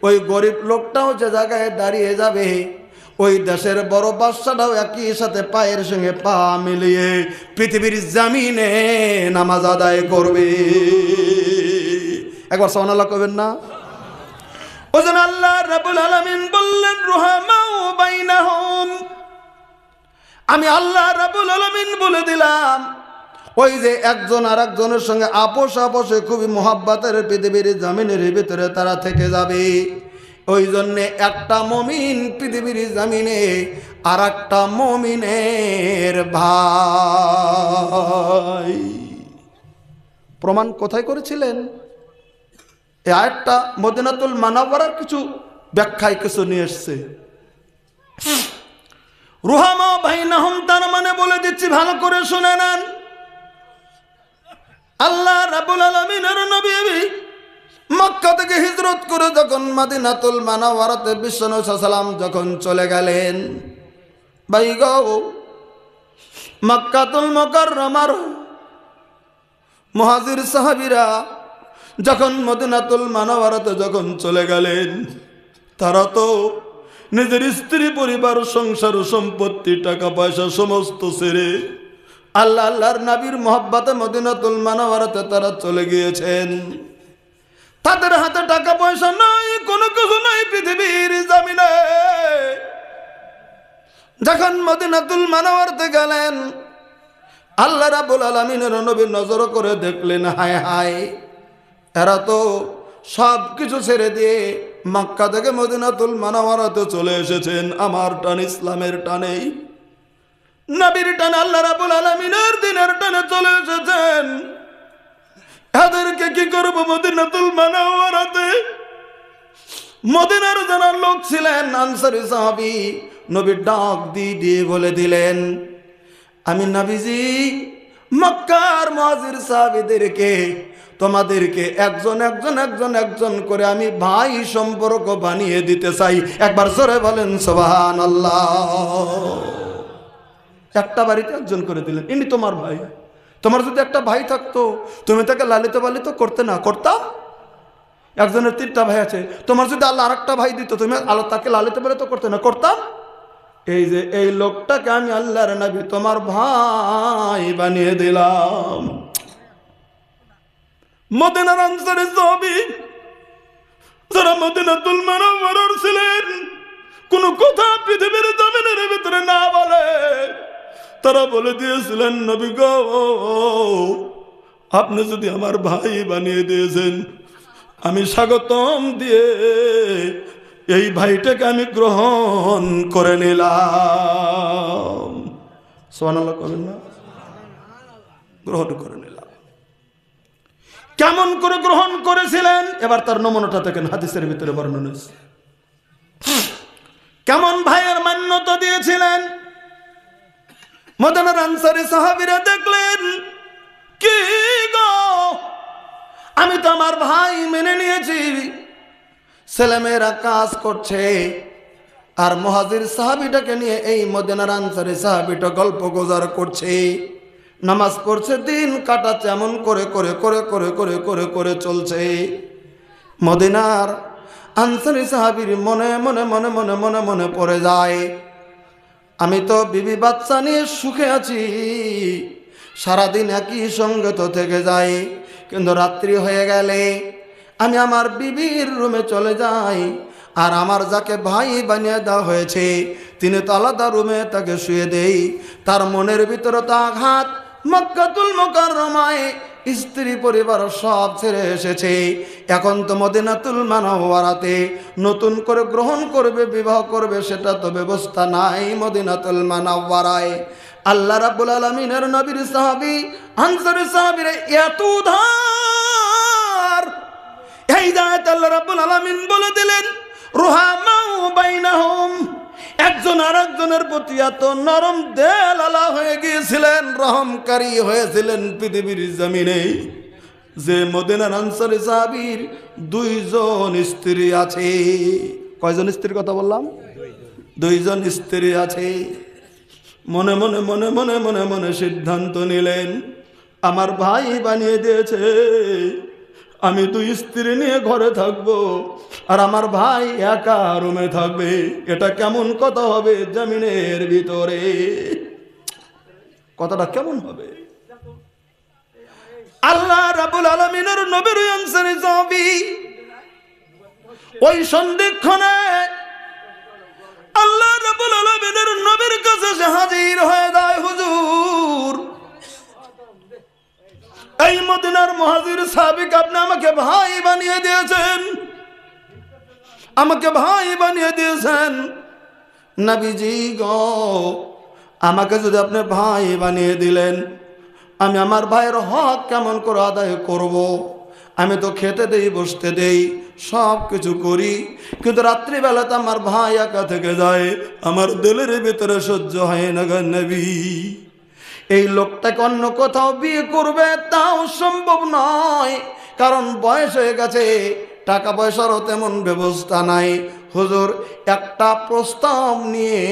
ওই গরিব লোকটাও যে জায়গায় দাঁড়িয়ে যাবে, ওই দেশের বড় বাদশাটাও একই সাথে পায়ের সঙ্গে পা মিলিয়ে পৃথিবীর জামিনে নামাজ আদায় করবে। একবার সুবহানাল্লাহ কইবেন না? ওজন আল্লাহ রাব্বুল আলামিন বললেন রুহামাউ বাইনাহুম, আমি আল্লাহ রাব্বুল আলামিন বলে দিলাম ওই যে একজন আর একজনের সঙ্গে আপোষ আপোষে খুবই মোহাব্বতের পৃথিবীর জামিনের ভিতরে তারা থেকে যাবে। ওই জন্যে একটা মুমিন পৃথিবীর জামিনে আর একটা মুমিনের ভাই। প্রমাণ কোথায় করেছিলেন? এই আয়াতটা মদিনাতুল মুনাওয়ারার কিছু ব্যাখ্যায় কিছু নিয়ে এসছে। রুহামা বাইনাহুম, তার মানে বলে দিচ্ছি, ভালো করে শুনে নেন। আল্লাহ রাব্বুল আলামিনের নবী মক্কা থেকে হিজরত করে যখন মদিনাতুল মুনাওয়ারাতে বিশ্বনবী সাল্লাল্লাহু আলাইহি ওয়াসাল্লাম যখন চলে গেলেন, ভাই গো মক্কাতুল মুকাররমার মুহাজির সাহাবীরা যখন মদিনাতুল মুনাওয়ারাতে যখন চলে গেলেন, তারা তো নিজের স্ত্রী পরিবার সংসার সম্পত্তি টাকা পয়সা সমস্ত ছেড়ে আল্লাহ আল্লাহর নবীর মহব্বতে মদিনাতুল মুনাওয়ারাতে তারা চলে গিয়েছেন। তাদের হাতে টাকা পয়সা নাই, কোনো কিছু নাই পৃথিবীর জমিনে। যখন মদিনাতুল মুনাওয়ারাতে গেলেন, আল্লাহ রাব্বুল আলামিনের নবী নজর করে দেখলেন, হায় হায়, এরা তো সব কিছু ছেড়ে দিয়ে মক্কা থেকে মদিনাতুল মুনাওয়ারাতে চলে এসেছেন আমার টান, ইসলামের টানে, নবীর টানে, আল্লাহ রাব্বুল আলামিনের দিনের টানে চলে এসেছেন। এদেরকে কি করব মদিনাতুল মুনাওয়ারাতে? মদিনার যারা লোক ছিলেন আনসারী সাহাবী, নবী ডাক দিয়ে বলে দিলেন, আমি নবীজি মক্কার মুহাজির সাহাবীদেরকে তোমাদেরকে একজন একজন একজন একজন করে আমি ভাই সম্পর্ক বানিয়ে দিতে চাই। একবার জোরে বলেন সুবহানাল্লাহ। একটা বাড়িতে একজন করে দিলেন, ইনি তোমার ভাই। তোমার যদি একটা ভাই থাকতো তুমি তাকে লালিত পালিত করতে না? করতাম। একজনের 3টা ভাই আছে, তোমার যদি আল্লাহ আরেকটা ভাই দিত তুমি আল্লাহ তাকে লালিত পালিত করতে না? করতাম। এই যে এই লোকটাকে আমি আল্লাহর নবী তোমার ভাই বানিয়ে দিলাম। মদিনার আনসারী সাহাবী যারা মদিনাতুল মুনাওয়ারার ছিলেন, কোন কথা পৃথিবীর জমিনের ভিতরে না বলে তারা বলে দিয়েছিলেন, নবী গো আপনি যদি আমার ভাই বানিয়ে দিয়েছেন, আমি স্বাগতম দিয়ে এই ভাইটাকে আমি গ্রহণ করে নিলাম। সুবহানাল্লাহ করেন না? গ্রহণ করে নিলাম। কেমন করে গ্রহণ করেছিলেন এবার তার নমুনাটা দেখেন, হাদিসের ভিতরে বর্ণনা আছে। কেমন ভাইয়ের মান্যতা দিয়েছিলেন? মদিনার আনসারী সাহাবীরা দেখলেন, কি গো আমি তো আমার ভাই মেনে নিয়েছি, ছেলেমেয়েরা কাজ করছে, আর মুহাজির সাহাবীটাকে নিয়ে এই মদিনার আনসারী সাহাবীটা গল্প গুজর করছে, নামাজ পড়ছে, দিন কাটাচ্ছে, এমন করে করে করে করে করে করে করে চলছে। মদিনার আনসারী সাহাবীর মনে মনে মনে মনে মনে মনে পড়ে যায়, আমি তো বিবি বাচ্চা নিয়ে সুখে আছি, সারাদিন একই সঙ্গে তো থেকে যাই, কিন্তু রাত্রি হয়ে গেলে আমি আমার বিবির রুমে চলে যাই, আর আমার যাকে ভাই বানিয়ে দেওয়া হয়েছে তিনি তো আলাদা রুমে তাকে শুয়ে দেই। তার মনের ভিতরে তো আঘাত, মক্কাতুল মুকাররমায় স্ত্রী পরিবার সব ছেড়ে এসেছে, এখন তো মদিনাতুল মুনাওয়ারাতে নতুন করে গ্রহণ করবে, বিবাহ করবে, সেটা তো ব্যবস্থা নাই মদিনাতুল মুনাওয়ারায়। আল্লাহ রাব্বুল আলামিনের নবীর সাহাবী আনসারী সাহাবীরা এত উদার, এই জায়গায় আল্লাহ রাব্বুল আলামিন বলে দিলেন রুহামাউ বাইনাহুম, একজন আরেকজনের প্রতি এত নরম দেলালা হয়ে গিয়েছিলেন, রহমকারী হয়েছিলেন পৃথিবীর জমিনে, যে মদিনার আনসারী সাহাবীর 2 জন স্ত্রী আছে। কয়জন স্ত্রীর কথা বললাম? 2 জন স্ত্রী আছে। মনে মনে মনে মনে মনে মনে সিদ্ধান্ত নিলেন, আমার ভাই বানিয়ে দিয়েছে, আমি 2 স্ত্রী নিয়ে ঘরে থাকবো আর আমার ভাই একা রুমে থাকবে। এটা কেমন কথা হবে জমিনের ভিতরে? কথাটা কেমন হবে? আল্লাহ রাব্বুল আলামিনের নবীর আনসারী সাহাবী ওই সন্ধিক্ষণে আল্লাহ রাব্বুল আলামিনের নবীর কাছে সে হাজির হয়ে যায়। হুজুর, এই মদিনার মুহাজির সাহাবীকে আপনি আমাকে ভাই বানিয়ে দিয়েছেন, আমাকে ভাই বানিয়ে দিয়েছেন। নবীজি গো, আমাকে যদি আপনি ভাই বানিয়ে দিলেন, আমি আমার ভাইয়ের হক কেমন করে আদায় করব? আমি তো খেতে দেই, বসতে দেই, সব কিছু করি, কিন্তু রাত্রিবেলাতে আমার ভাই একা থেকে যায়, আমার দিলের ভিতরে সহ্য হয় না গো নবী। এই লোকটাকে অন্য কোথাও বিয়ে করবে তাও সম্ভব নয়, কারণ বয়স হয়ে গেছে, টাকা পয়সারও তেমন ব্যবস্থা নাই। হুজুর, একটা প্রস্তাব নিয়ে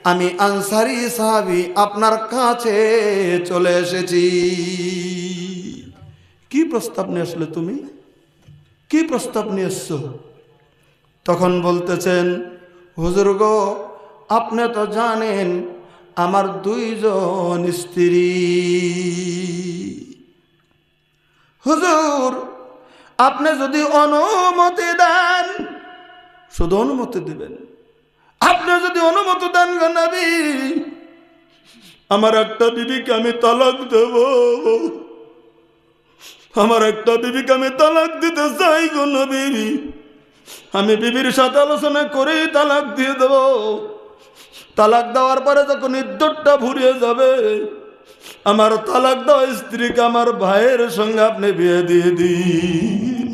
আমি আনসারী সাহাবী আপনার কাছে চলে এসেছি। কি প্রস্তাব নিয়ে আসলে তুমি? কি প্রস্তাব নিয়ে এসছো? তখন বলতেছেন, হুজুর গো, আপনি তো জানেন আমার 2 জন স্ত্রী। হুজুর, আপনি যদি অনুমতি দেন, শুধু অনুমতি দিবেন, আপনি যদি অনুমতি দেন গো নবী, আমার একটা বিবিকে আমি তালাক দেব, আমার একটা বিবিকে আমি তালাক দিতে চাই গো নবী। আমি বিবির সাথে আলোচনা করেই তালাক দিয়ে দেব। তালাক দেওয়ার পরে যখন ইদ্যতটা ফুরিয়ে যাবে, আমার তালাক দেওয়া স্ত্রীকে আমার ভাইয়ের সঙ্গে আপনি বিয়ে দিয়ে দিন।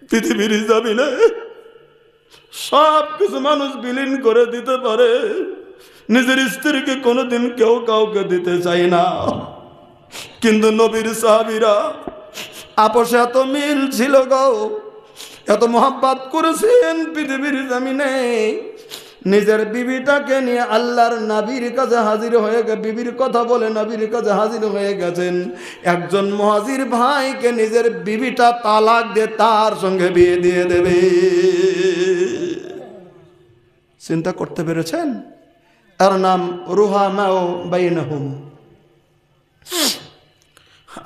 পৃথিবীর জমিনে সব কিছু মানুষ বিলীন করে দিতে পারে, নিজের স্ত্রীকে কোনোদিন কেউ কাউকে দিতে চায় না, কিন্তু নবীর সাহাবীরা আপোষে এত মিল ছিল গো, এত মোহাব্বত করেছেন পৃথিবীর জমিনে, নিজের বিবিটাকে নিয়ে আল্লাহর নবীর কাছে হাজির হয়ে গেছে, বিবির কথা বলে নবীর কাছে হাজির হয়ে গেছেন। একজন মুহাজির ভাইকে নিজের বিবিটা তালাক দিয়ে তার সঙ্গে বিয়ে দিয়ে দেবে। চিন্তা করতে পেরেছেন? এর নাম রুহামাউ বাইনাহুম।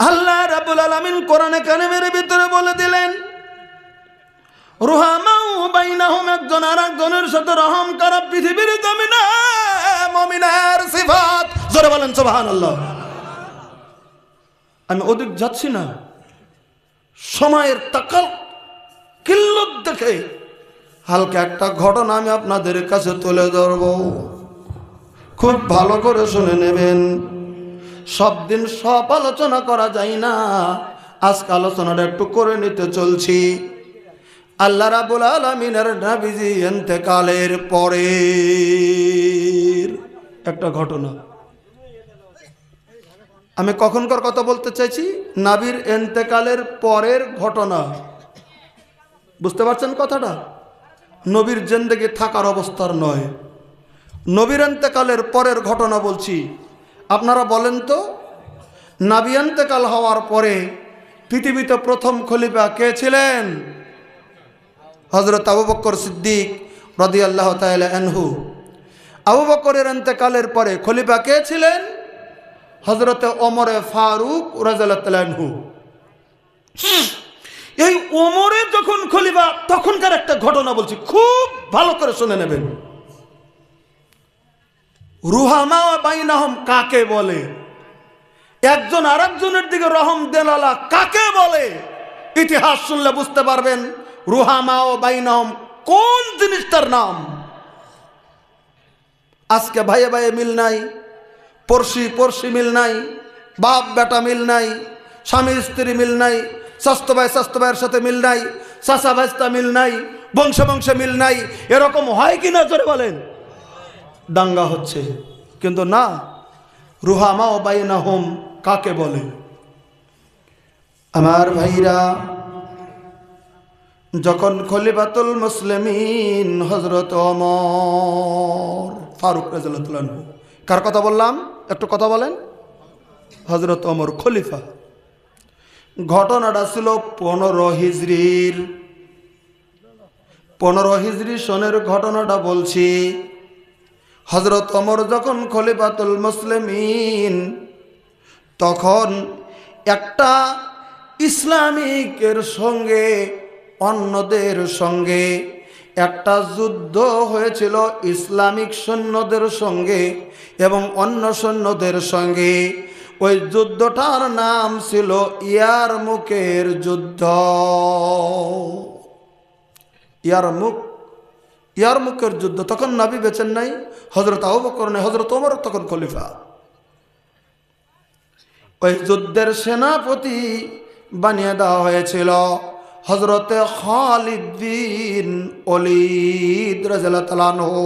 আল্লাহ রাব্বুল আলামিন কোরআনে কারিমের ভিতরে বলে দিলেন, রুহামাউ বাইনাহুম, একজন আরেকজনের সাথে রহম করা পৃথিবীর জমিনে মুমিনের সিফাত। জোরে বলেন সুবহানাল্লাহ। আমি ওদিক যাচ্ছি না, সময়ের তাকাল কিল্লত দেখে হালকা একটা ঘটনা আমি আপনাদের কাছে তুলে ধরব, খুব ভালো করে শুনে নেবেন। সব দিন সব আলোচনা করা যায় না, আজকে আলোচনাটা একটু করে নিতে চলছি। আল্লাহ রাব্বুল আলামিনের নবীজি ইন্তেকালের পরে একটা ঘটনা, আমি কখনকার কথা বলতে চাইছি, নবীর ইন্তেকালের পরের ঘটনা। বুঝতে পারছেন কথাটা? নবীর জিন্দেগি থাকার অবস্থার নয়, নবীর ইন্তেকালের পরের ঘটনা বলছি। আপনারা বলেন তো, নবী ইন্তেকাল হওয়ার পরে পৃথিবীতে প্রথম খলিফা কে ছিলেন? হযরত আবু বকর সিদ্দিক রাদিয়াল্লাহু তাআলা আনহু। আবু বকরের ইন্তেকালের পরে খলিফা কে ছিলেন? হযরত ওমর ফারুক রাদিয়াল্লাহু তাআলা আনহু। এই ওমরে যখন খলিফা তখনকার একটা ঘটনা বলছি, খুব ভালো করে শুনে নেবেন। রুহামা বাইনাহুম কাকে বলে? একজন আরেকজনের দিকে রহম দেলালা কাকে বলে? ইতিহাস শুনলে বুঝতে পারবেন রুহামা ও বাইনাহুম কোন জিনিসটার নাম। আজকে ভাইয়ে ভাইয়ে মিল নাই, পড়শি পড়শি মিল নাই, বাপ বেটা মিল নাই, স্বামী স্ত্রী মিল নাই, স্বাস্থ্য ভাইয়ের সাথে মিল নাই, চাচা ভাইস্তা মিল নাই, বংশে বংশে মিল নাই। এরকম হয় কি না জোরে বলেন? দাঙ্গা হচ্ছে। কিন্তু না, রুহামা ও বাইনাহুম কাকে বলে? আমার ভাইরা, যখন খলিফাতুল মুসলিমিন হযরত ওমর ফারুক রাদিয়াল্লাহু আনহু, কার কথা বললাম একটু কথা বলেন? হযরত ওমর খলিফা। ঘটনাটা ছিল 15 হিজরির, 15 হিজরি সনের ঘটনাটা বলছি। হযরত ওমর যখন খলিফাতুল মুসলিমিন, তখন একটা ইসলামিকের সঙ্গে অন্যদের সঙ্গে একটা যুদ্ধ হয়েছিল, ইসলামিক সৈন্যদের সঙ্গে এবং অন্য সৈন্যদের সঙ্গে। ওই যুদ্ধটার নাম ছিল ইয়ারমুকের যুদ্ধ। ইয়ারমুকের যুদ্ধ। তখন নবী বেঁচেন নাই, হযরত আবু বকর নাই, হযরত ওমর তখন খলিফা। ওই যুদ্ধের সেনাপতি বানিয়ে দেওয়া হয়েছিল হযরতে খালিদ বিন ওলীদ রাদিয়াল্লাহু তাআলা আনহু।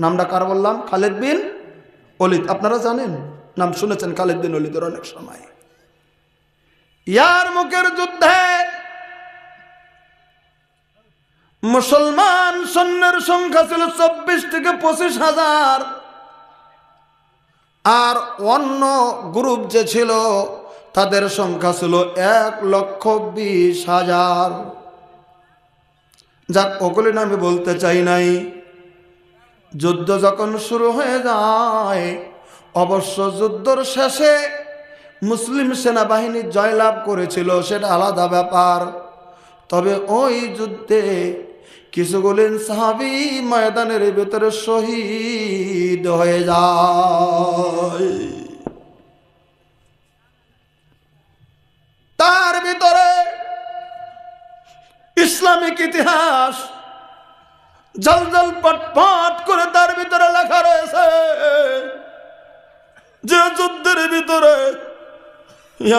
নামটা কার বললাম? খালিদ বিন ওলীদ। আপনারা জানেন, নাম শুনেছেন খালিদ বিন ওলীদের অনেক সময়। ইয়ারমুকের যুদ্ধে মুসলমান সৈন্যের সংখ্যা ছিল 24 থেকে 25,000, আর অন্য গ্রুপ যে ছিল তাদের সংখ্যা ছিল 1,20,000। যাক, ওগুলি না আমি বলতে চাই নাই। যুদ্ধ যখন শুরু হয়ে যায়, অবশ্য যুদ্ধর শেষে মুসলিম সেনাবাহিনী জয়লাভ করেছিল, সেটা আলাদা ব্যাপার। তবে ওই যুদ্ধে কিছুগুলি সাহাবী ময়দানের ভিতরে শহীদ হয়ে যায়। তার ভিতরে ইসলামিক ইতিহাস জলজল পটপট করে তার ভিতরে লেখা রয়েছে যে যুদ্ধের ভিতরে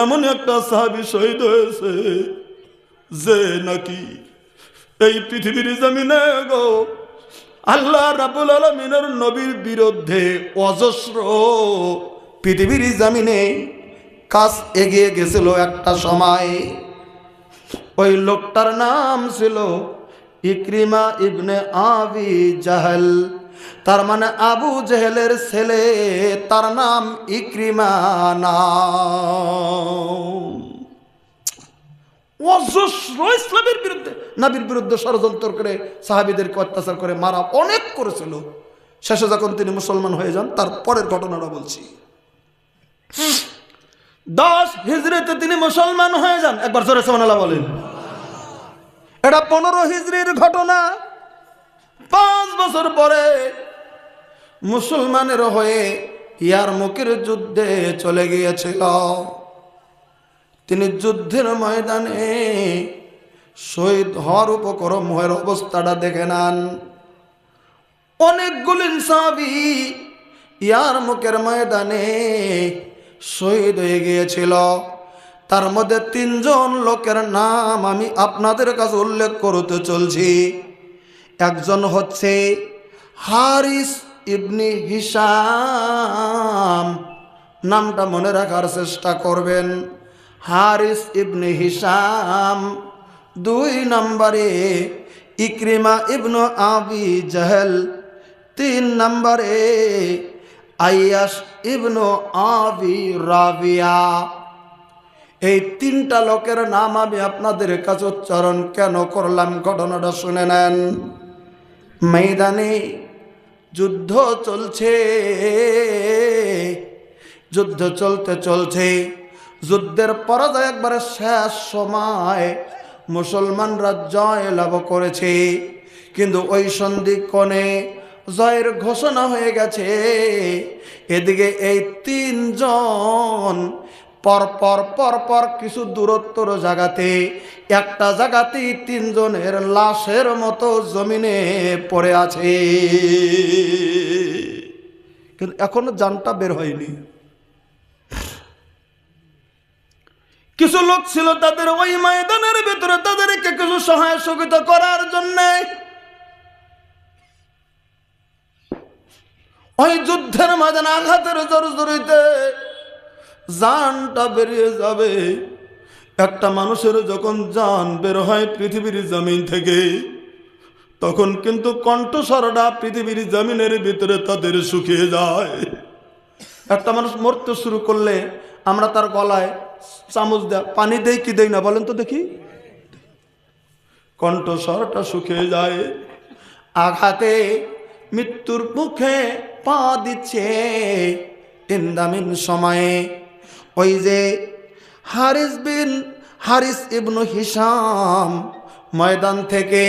এমন একটা সাহাবী শহীদ হয়েছে যে নাকি এই পৃথিবীর জমিনে গো আল্লাহ রাব্বুল আলামিনের নবীর বিরুদ্ধে অজস্র পৃথিবীর জমিনে কাজ এগিয়ে গেছিল একটা সময়। ওই লোকটার নাম ছিল ইকরিমা ইবনে আবি জাহল। তার মানে আবু জেহেলের ছেলে, তার নাম ইকরিমা নাম। অজস্র ইসলামের বিরুদ্ধে, নবীর বিরুদ্ধে ষড়যন্ত্র করে সাহাবীদেরকে অত্যাচার করে মারা অনেক করেছিল। শেষে যখন তিনি মুসলমান হয়ে যান, তার পরের ঘটনাটা বলছি। 10 হিজরিতে তিনি মুসলমান হয়ে যান। একবার জোরে সুবহানাল্লাহ বলেন। এটা 15 হিজরির ঘটনা। 5 বছর পরে মুসলমানের হয়ে ইয়ারমুকের যুদ্ধে চলে গিয়েছিল। তিনি যুদ্ধের ময়দানে শহীদ হওয়ার উপক্রম হওয়ার অবস্থাটা দেখে নেন। অনেকগুলি সাহাবী ইয়ারমুকের ময়দানে শহীদ হয়ে গিয়েছিল। তার মধ্যে 3 জন লোকের নাম আমি আপনাদের কাছে উল্লেখ করতে চলছি। একজন হচ্ছে হারিস ইবনে হিশাম, নামটা মনে রাখার চেষ্টা করবেন। হারিস ইবনে হিশাম। 2 নম্বরে ইকরিমা ইবনে আবি জাহল। 3 নম্বরে আইয়াস ইবনে আবি রাবিয়া। এই 3টা লোকের নাম আমি আপনাদের কাছে উচ্চারণ কেন করলাম, ঘটনাটা শুনে নেন। ময়দানে যুদ্ধ চলছে, যুদ্ধ চলতে চলছে, যুদ্ধের পরাজয় একবারে শেষ সময় মুসলমানরা জয় লাভ করেছে, কিন্তু ওই সন্ধিক্ষণে জয়ের ঘোষণা হয়ে গেছে। এদিকে এই তিনজন পরপর কিছু দূরত্বর জায়গাতে, একটা জায়গাতেই তিনজনের লাশের মতো জমিনে পড়ে আছে, কিন্তু এখনো জানটা বের হয়নি। কিছু লোক ছিল তাদের ওই ময়দানের ভিতরে, তাদেরকে কিছু সহায় সহযোগিতা করার জন্য ওই যুদ্ধের ময়দানে আঘাতের জর্জরিতে জানটা বেরিয়ে যাবে। একটা মানুষের যখন জান বের হয় পৃথিবীর জমিন থেকে, তখন কিন্তু কণ্ঠস্বরটা পৃথিবীর জমিনের ভিতরে তাদের শুকিয়ে যায়। একটা মানুষ মরতে শুরু করলে আমরা তার গলায় চামচ দেয়া পানি দেই কি দেই না বলেন তো দেখি? কণ্ঠস্বরটা শুকিয়ে যায়, আঘাতে মৃত্যুর মুখে পা দিচ্ছে। ইন্দামিন সময়ে ওই যে হারিস ইবনু হিশাম ময়দান থেকে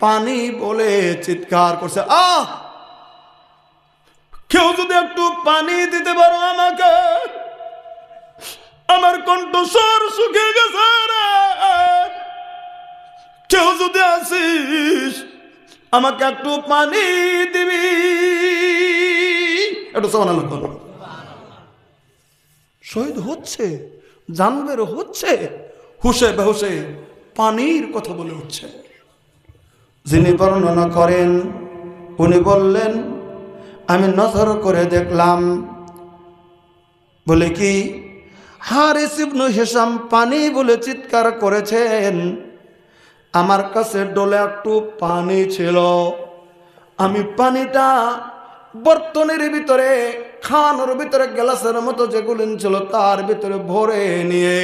পানি বলে চিৎকার করছে, আহ, কেউ যদি একটু পানি দিতে পারো আমাকে, আমার কণ্ঠস্বর শুকিয়ে গেছে রে, কেউ যদি আসিস আমাকে একটু পানি দিবি। একটু সুবহানাল্লাহ বলো। শহীদ হচ্ছে, জানবের হচ্ছে, হুশে বেহুশে পানির কথা বলে উঠছে। যিনি বর্ণনা করেন উনি বললেন, আমি নজর করে দেখলাম, বলে কি হারিস ইবনু হিশাম পানি বলে চিৎকার করেছেন, আমার কাছে ডোলে একটু পানি ছিল, আমি পানিটা বর্তনের ভিতরে খাওয়ানোর ভিতরে গ্লাসের মতো যেগুলো ছিল তার ভিতরে ভরে নিয়ে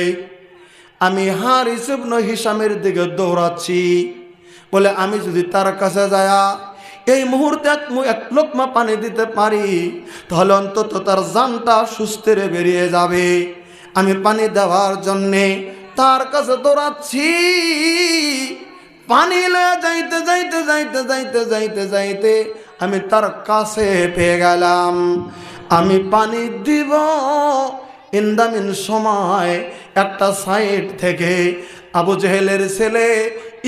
আমি হারিস ইবনু হিশামের দিকে দৌড়াচ্ছি। বলে আমি যদি তার কাছে যায়া এই মুহূর্তে এক লোকমা পানি দিতে পারি, তাহলে অন্তত তার জানটা সুস্থে বেরিয়ে যাবে। আমি পানি দেওয়ার জন্যে তার কাছে দৌড়াচ্ছি। পানি লয়ে যাইতে যাইতে যাইতে যাইতে যাইতে যাইতে আমি তার কাছে পেয়ে গেলাম। আমি পানি দিব, ইন্দামিন সময় একটা সাইড থেকে আবু জেহেলের ছেলে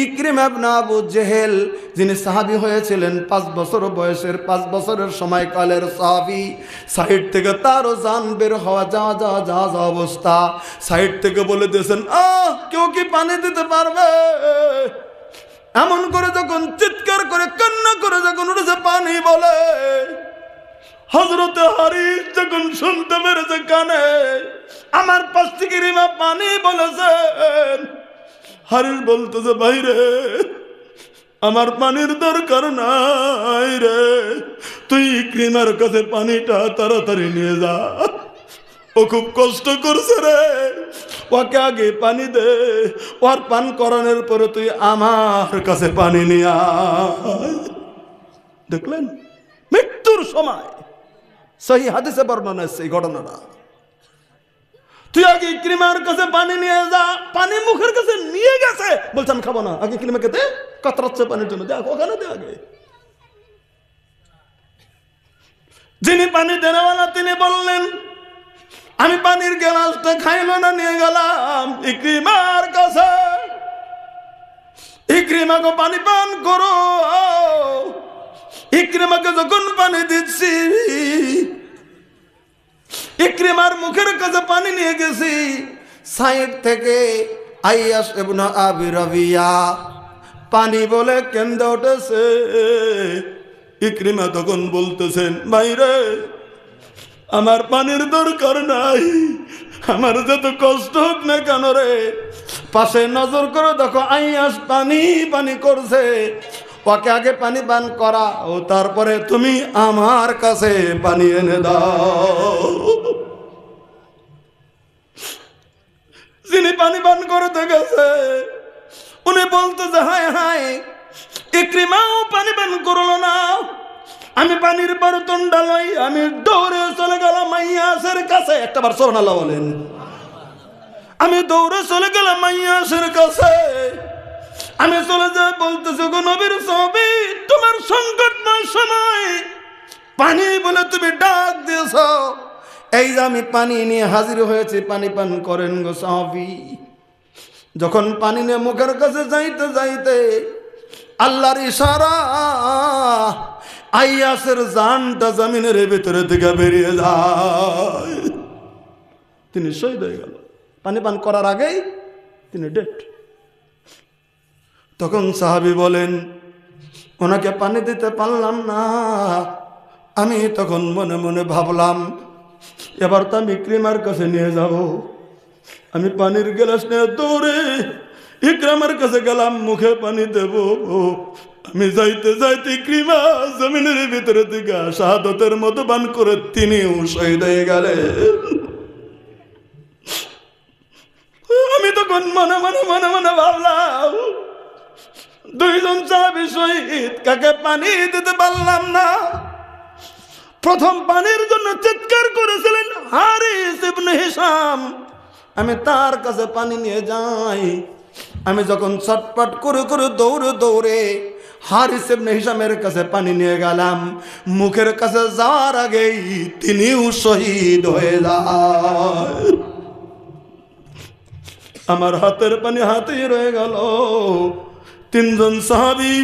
ইকরিমা ইবনে আবু জেহেল, যিনি সাহাবী হয়েছিলেন 5 বছর বয়সের, 5 বছরের সময়কালের সাহাবী, সাইড থেকে তারও জান বের হওয়া যা যা যা যা অবস্থা। সাইড থেকে বলে দিয়েছেন, কেউ কি পানি দিতে পারবে? এমন করে যখন চিৎকার করে কান্না করে যখন উঠেছে পানি বলে, হযরতে হারিস যখন শুনতে পেরেছে কানে আমার পাশ থেকে ইকরিমা পানি বলেছেন, হারিস বলতেছে, ভাই রে, আমার পানির দরকার নাই রে, তুই ইকরিমার কাছে পানিটা তাড়াতাড়ি নিয়ে যা, ও খুব কষ্ট করছে রে, ওকে আগে পানি দে, ওর পান করানোর পরে তুই আমার কাছে পানি নিয়ে আয়। দেখলেন মৃত্যুর সময় সহি হাদিসে বর্ণনা আছে এই ঘটনাটা। তুই আগে ইকরিমার কাছে পানি নিয়ে যা, পানি মুখের কাছে নিয়ে গেছে, বলছেন খাবো না, আগে ইকরিমাকে দে, কাতরাচ্ছে পানির জন্য, দেখ ওখানে দে আগে। যিনি পানি দেনেওয়ালা তিনি বললেন, আমি পানির গ্লাসটা খাইলো না, নিয়ে গেলাম ইকরিমার কাছে, ইকরিমাকে পানি পান করো। ইকরিমাকে যখন পানি দিচ্ছি, ইকরিমার মুখের কাছে পানি নিয়ে গেছি, সাইড থেকে আইয়াস ইবনে আবি রাবিয়া পানি বলে কেন্দে উঠেছে। ইকরিমা তখন বলতেছেন, ভাইরে, আমার পানির দরকার নাই, আমার যত কষ্ট হোক না কেন রে, পাশে নজর করে দেখো আইয়াস পানি পানি করছে, ওকে আগে পানি পান করা, ও তারপরে তুমি আমার কাছে পানি এনে দাও। যিনি পানি পান করতে গেছে উনি বলতেছে, হায় হায়, ইকরিমাও পানি পান করলো না। আমি পানির বর্তন ডালাই আমি দৌড়ে চলে গেলাম আইয়াসের কাছে। একটাবার সুবহানাল্লাহ বলেন। আমি দৌড়ে চলে গেলাম মাইয়াসের কাছে। আমি চলে যাই বলতেছি, গো নবীর সাহাবী, তোমার সংকটময় সময় পানি বলে তুমি ডাক দিয়েছ, এই যে আমি পানি নিয়ে হাজির হয়েছি, পানি পান করেন গো সাহাবী। যখন পানি নিয়ে মুখের কাছে যাইতে যাইতে আল্লাহর ইশারা, আইয়াসের জানটা জমিনের ভিতরে থেকে বেরিয়ে যায়। তিনি শহীদ হয়ে গেল, পানি পান করার আগেই তিনি ডেড। তখন সাহাবী বলেন, ওনাকে পানি দিতে পারলাম না। আমি তখন মনে মনে ভাবলাম, এবার তো আমি ইকরামার কাছে নিয়ে যাব। আমি পানির গ্লাস নিয়ে দৌড়ে ইকরামার কাছে গেলাম, মুখে পানি দেব। আমি যাইতে যাইতে ইকরামা জমিনের ভিতরে থেকে শাহাদাতের মতো পান করে তিনিও শহীদ হয়ে গেলেন। আমি তখন মনে মনে মনে মনে ভাবলাম, দুইজন সাহাবী শহীদ, কাকে পানি দিতে পারলাম না। প্রথম পানির জন্য চিৎকার করেছিলেন হারিস ইবনে হিশাম। আমি তার কাছে পানি নিয়ে যাই। আমি যখন ছটপট করে করে দৌড়ে দৌড়ে হারিস ইবনে হিশামের কাছে পানি নিয়ে গেলাম, মুখের কাছে যাওয়ার আগেই তিনিও শহীদ হয়ে যায়। আমার হাতের পানি হাতেই রয়ে গেল। তিনজন সাহাবী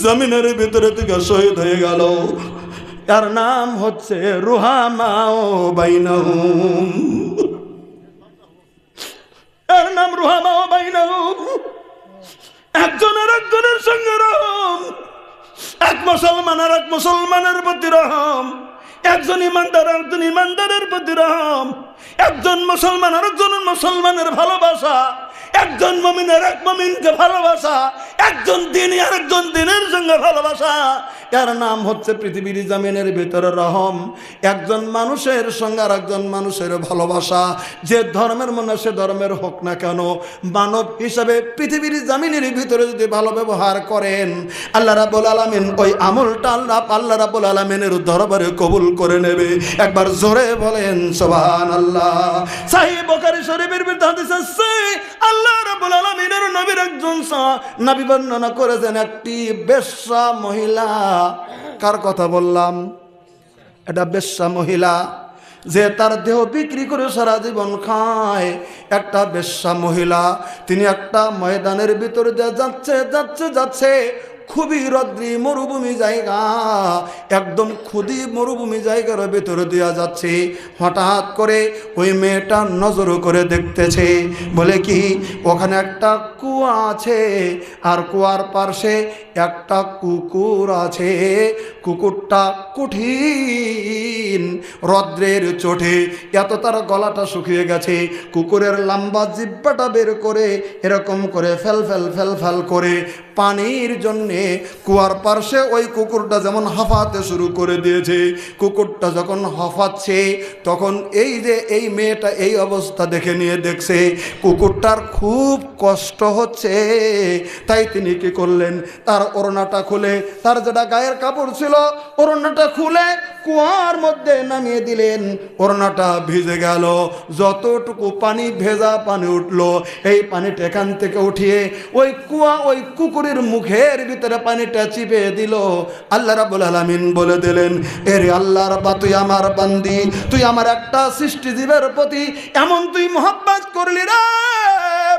জমিনের ভিতরে থেকে শহীদ হয়ে গেল। তার নাম হচ্ছে রুহামাও বাইনাহুম। এর নাম রুহামাও বাইনাহুম। একজনের একজনের সঙ্গে রহম, এক মুসলমান আর এক মুসলমানের প্রতি রহম, একজন ইমানদার একজন ইমানদারের প্রতি রহম, একজন মুসলমান আর একজন মুসলমানের ভালোবাসা, একজন মুমিনের এক মুমিনকে ভালোবাসা, একজন দিনী আর একজন দিনের সঙ্গে ভালোবাসা। এর নাম হচ্ছে পৃথিবীর জমিনের ভিতরে রহম। একজন মানুষের সঙ্গে আর একজন মানুষের ভালোবাসা, যে ধর্মের মনে সে ধর্মের হোক না কেন, মানব হিসাবে পৃথিবীর জমিনের ভিতরে যদি ভালো ব্যবহার করেন, আল্লাহ রাব্বুল আলামিন ওই আমলটা আল্লাহ রাব্বুল আলামিনের দরবারে কবুল করে নেবে। একবার জোরে বলেন সুবহানাল্লাহ। সহিহ বুখারী শরীফের ভিতরে হাদিস আছে, আল্লাহ রাব্বুল আলামিনের নবীর একজন নবী বর্ণনা করেছেন, একটি বেশ্যা মহিলা। কার কথা বললাম? এটা বেশ্যা মহিলা, যে তার দেহ বিক্রি করে সারা জীবন খায়। একটা বেশ্যা মহিলা, তিনি একটা ময়দানের ভিতরে দিয়ে যাচ্ছে যাচ্ছে যাচ্ছে, খুবই রদ্রি মরুভূমি জায়গা, একদম খুদি মরুভূমি জায়গার ভেতরে দেওয়া যাচ্ছে। হঠাৎ করে ওই মেয়েটা নজর করে দেখতেছে, বলে কি ওখানে একটা কুয়া আছে, আর কুয়ার পাশে একটা কুকুর আছে। কুকুরটা কঠিন রদ্রের চোটে এত তার গলাটা শুকিয়ে গেছে, কুকুরের লম্বা জিহ্বাটা বের করে এরকম করে ফেল ফেল ফেল ফেল করে পানির জন্যে কুয়ার পার্শ্বে ওই কুকুরটা যেমন হাঁফাতে শুরু করে দিয়েছে। কুকুরটা যখন হাঁফাচ্ছে, তখন এই যে এই মেয়েটা এই অবস্থা দেখে নিয়ে দেখছে কুকুরটার খুব কষ্ট হচ্ছে। তাই তিনি কি করলেন, তার ওড়নাটা খুলে, তার যেটা গায়ের কাপড় ছিল ওড়নাটা খুলে কুয়ার মধ্যে নামিয়ে দিলেন। ওড়নাটা ভিজে গেল, যতটুকু পানি ভেজা পানি উঠলো, এই পানিটা এখান থেকে উঠিয়ে ওই কুয়া ওই কুকুরের মুখের ভিতরে পানিটা চিপে দিল। আল্লাহ রাব্বুল আলামিন বলে দিলেন, এরে আল্লাহর বা তুই আমার বান্দি, তুই আমার একটা সৃষ্টিজীবের প্রতি এমন তুই মহব্বত করলি রে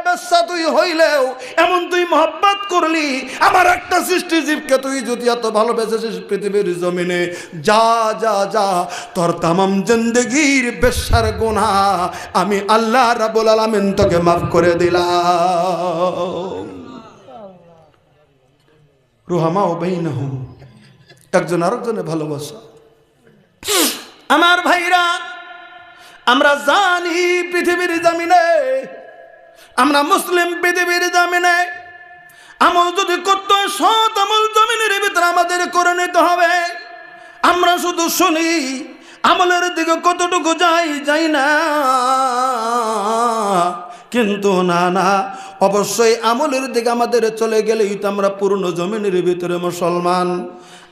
বেশ্যা তুই হইলেও এমন তুই মহব্বত করলি, আমার একটা সৃষ্টিজীবকে তুই যদি এত ভালোবেসেছিস পৃথিবীর জমিনে, যা যা যা তোর তামাম জিন্দেগির বেশ্যার গুনাহ আমি আল্লাহ রাব্বুল আলামিন তোকে মাফ করে দিলাম। রুহামাও বাইনাহুম, একজন আরেকজনের ভালোবাসা। আমার ভাইরা, আমরা জানি পৃথিবীর জমিনে, আমরা মুসলিম পৃথিবীর জমিনে আমল যদি করতে হয়, সৎ আমল জমিনের ভিতরে আমাদের করে নিতে হবে। আমরা শুধু শুনি, আমলের দিকে কতটুকু যাই না, কিন্তু না না, অবশ্যই আমলের দিকে আমাদের চলে গেলেই তো আমরা পূর্ণ জমিনের ভিতরে মুসলমান।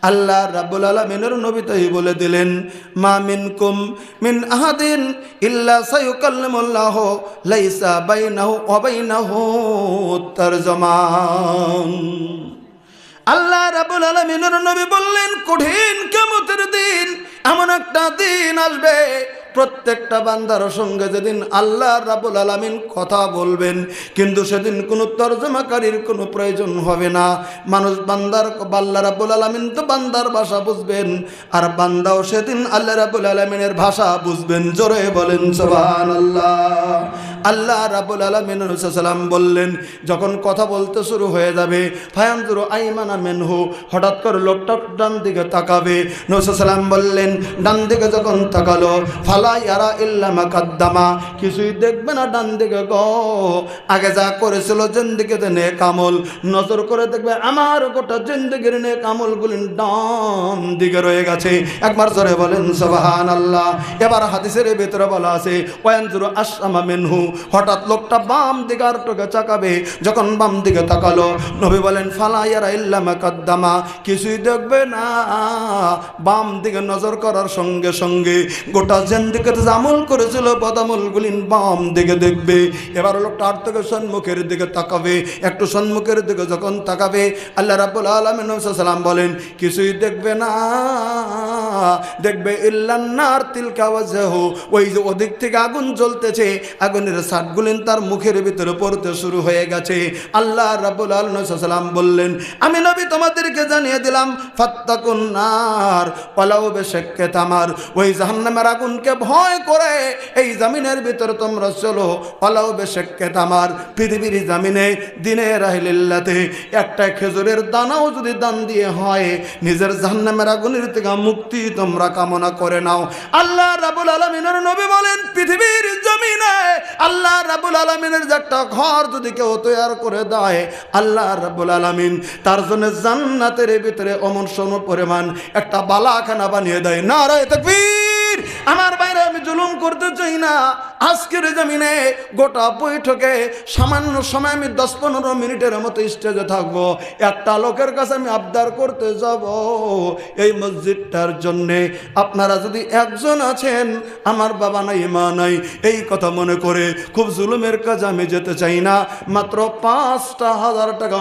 আল্লাহ রাব্বুল আলামিনের নবী তাই বলে দিলেন, মা মিনকুম মিন আহাদিন ইল্লা সায়ুকাল্লিমুল্লাহু লাইসা বাইনাহু ওয়া বাইনাহু তারজমান। আল্লাহ রাব্বুল আলামিনের নবী বললেন, কঠিন কিয়ামতের দিন এমন একটা দিন আসবে, প্রত্যেকটা বান্দার সঙ্গে যেদিন আল্লাহ রাব্বুল আলামিন কথা বলবেন, কিন্তু সেদিন কোনো তর্জমাকারীর কোনো প্রয়োজন হবে না। মানুষ বান্দার, আল্লাহ রাব্বুল আলামিন তো বান্দার ভাষা বুঝবেন, আর বান্দাও সেদিন আল্লাহ রাব্বুল আলামিনের ভাষা বুঝবেন। জোরে বলেন সুবহানাল্লাহ। আল্লাহ রাব্বুল আলামিন সাল্লাম বললেন, যখন কথা বলতে শুরু হয়ে যাবে, ফায়ানজুরু আইমানা মিনহু, হঠাৎ করে লোকটা ডান দিকে তাকাবে। নবী সাল্লাম বললেন, ডান দিকে যখন তাকালো, ফালা ইয়ারা ইল্লা মা কাদ্দামা, কিছুই দেখবে না ডান দিকে গো, আগে যা করেছিল জিন্দেগিতে নেক আমল, নজর করে দেখবে আমার গোটা জিন্দেগির নেক আমলগুলি ডান দিকে রয়ে গেছে। একবার জোরে বলেন সুবহানাল্লাহ। এবার হাদিসের ভিতরে বলা আছে, ওয়ানজুরু আশআমা মিনহু, হঠাৎ লোকটা বাম দিকে আর টোকে তাকাবে, যখন বাম দিকে তাকালো, নবী বলেন, ফালা ইয়ারা ইল্লা মা কাদ্দামা, কিছুই দেখবে না, বাম দিকে নজর করার সঙ্গে সঙ্গে গোটা জিন্দেগিতে যে আমল করেছিল বদামলগুলি বাম দিকে দেখবে। এবার লোকটা আর থেকে সম্মুখের দিকে তাকাবে, একটু সম্মুখের দিকে যখন তাকাবে, আল্লাহ রাব্বুল আলামিন সাল্লাম বলেন, কিছুই দেখবে না, দেখবে ইল্লান নার তিলকা ওয়াজহু, ওই যে ওদিক থেকে আগুন জ্বলতেছে, আগুনের ছাটগুলিন তার মুখের ভিতরে পড়তে শুরু হয়ে গেছে। আল্লাহ রাব্বুল আলামিন সাল্লাম বললেন, আমি নবী তোমাদেরকে জানিয়ে দিলাম, ফাত্তাকুন নার ওয়ালাউ বিশাক্কি তামার, ওই জাহান্নামের আগুনকে ভয় করে এই জমিনের ভিতরে তোমরা চলো, ওয়ালাউ বিশাক্কি তামার, পৃথিবীর জমিনে দিনের আহলিল্লাতে একটা খেজুরের দানাও যদি দান দিয়ে হয়, নিজের জাহান্নামের আগুনের থেকে মুক্তি তোমরা কামনা করে নাও। আল্লাহ রাব্বুল আলামিনের নবী বলেন, পৃথিবীর জমিনে আল্লাহ রাব্বুল আলামিনের যে একটা ঘর যদি কেউ তৈরি করে দেয়, আল্লাহ রাব্বুল আলামিন তার জন্য জান্নাতের ভিতরে অমন সম পরিমাণ একটা বালাখানা বানিয়ে দেয়। নারায়ে তাকবীর। আমার বাইরে আমি জুলুম করতে চাই না, আজকের জমিনে গোটা বৈঠকে সামান্য সময় আমি 10-15 মিনিটের মতো স্টেজে থাকবো, একটা লোকের কাছে আমি আবদার করতে যাব, এই মসজিদটার জন্যে আপনারা যদি একজন আছেন, আমার বাবা নাই মা নাই, এই কথা মনে করে খুব জুলুমের কাজে আমি যেতে চাই না, মাত্র 5,000 টাকা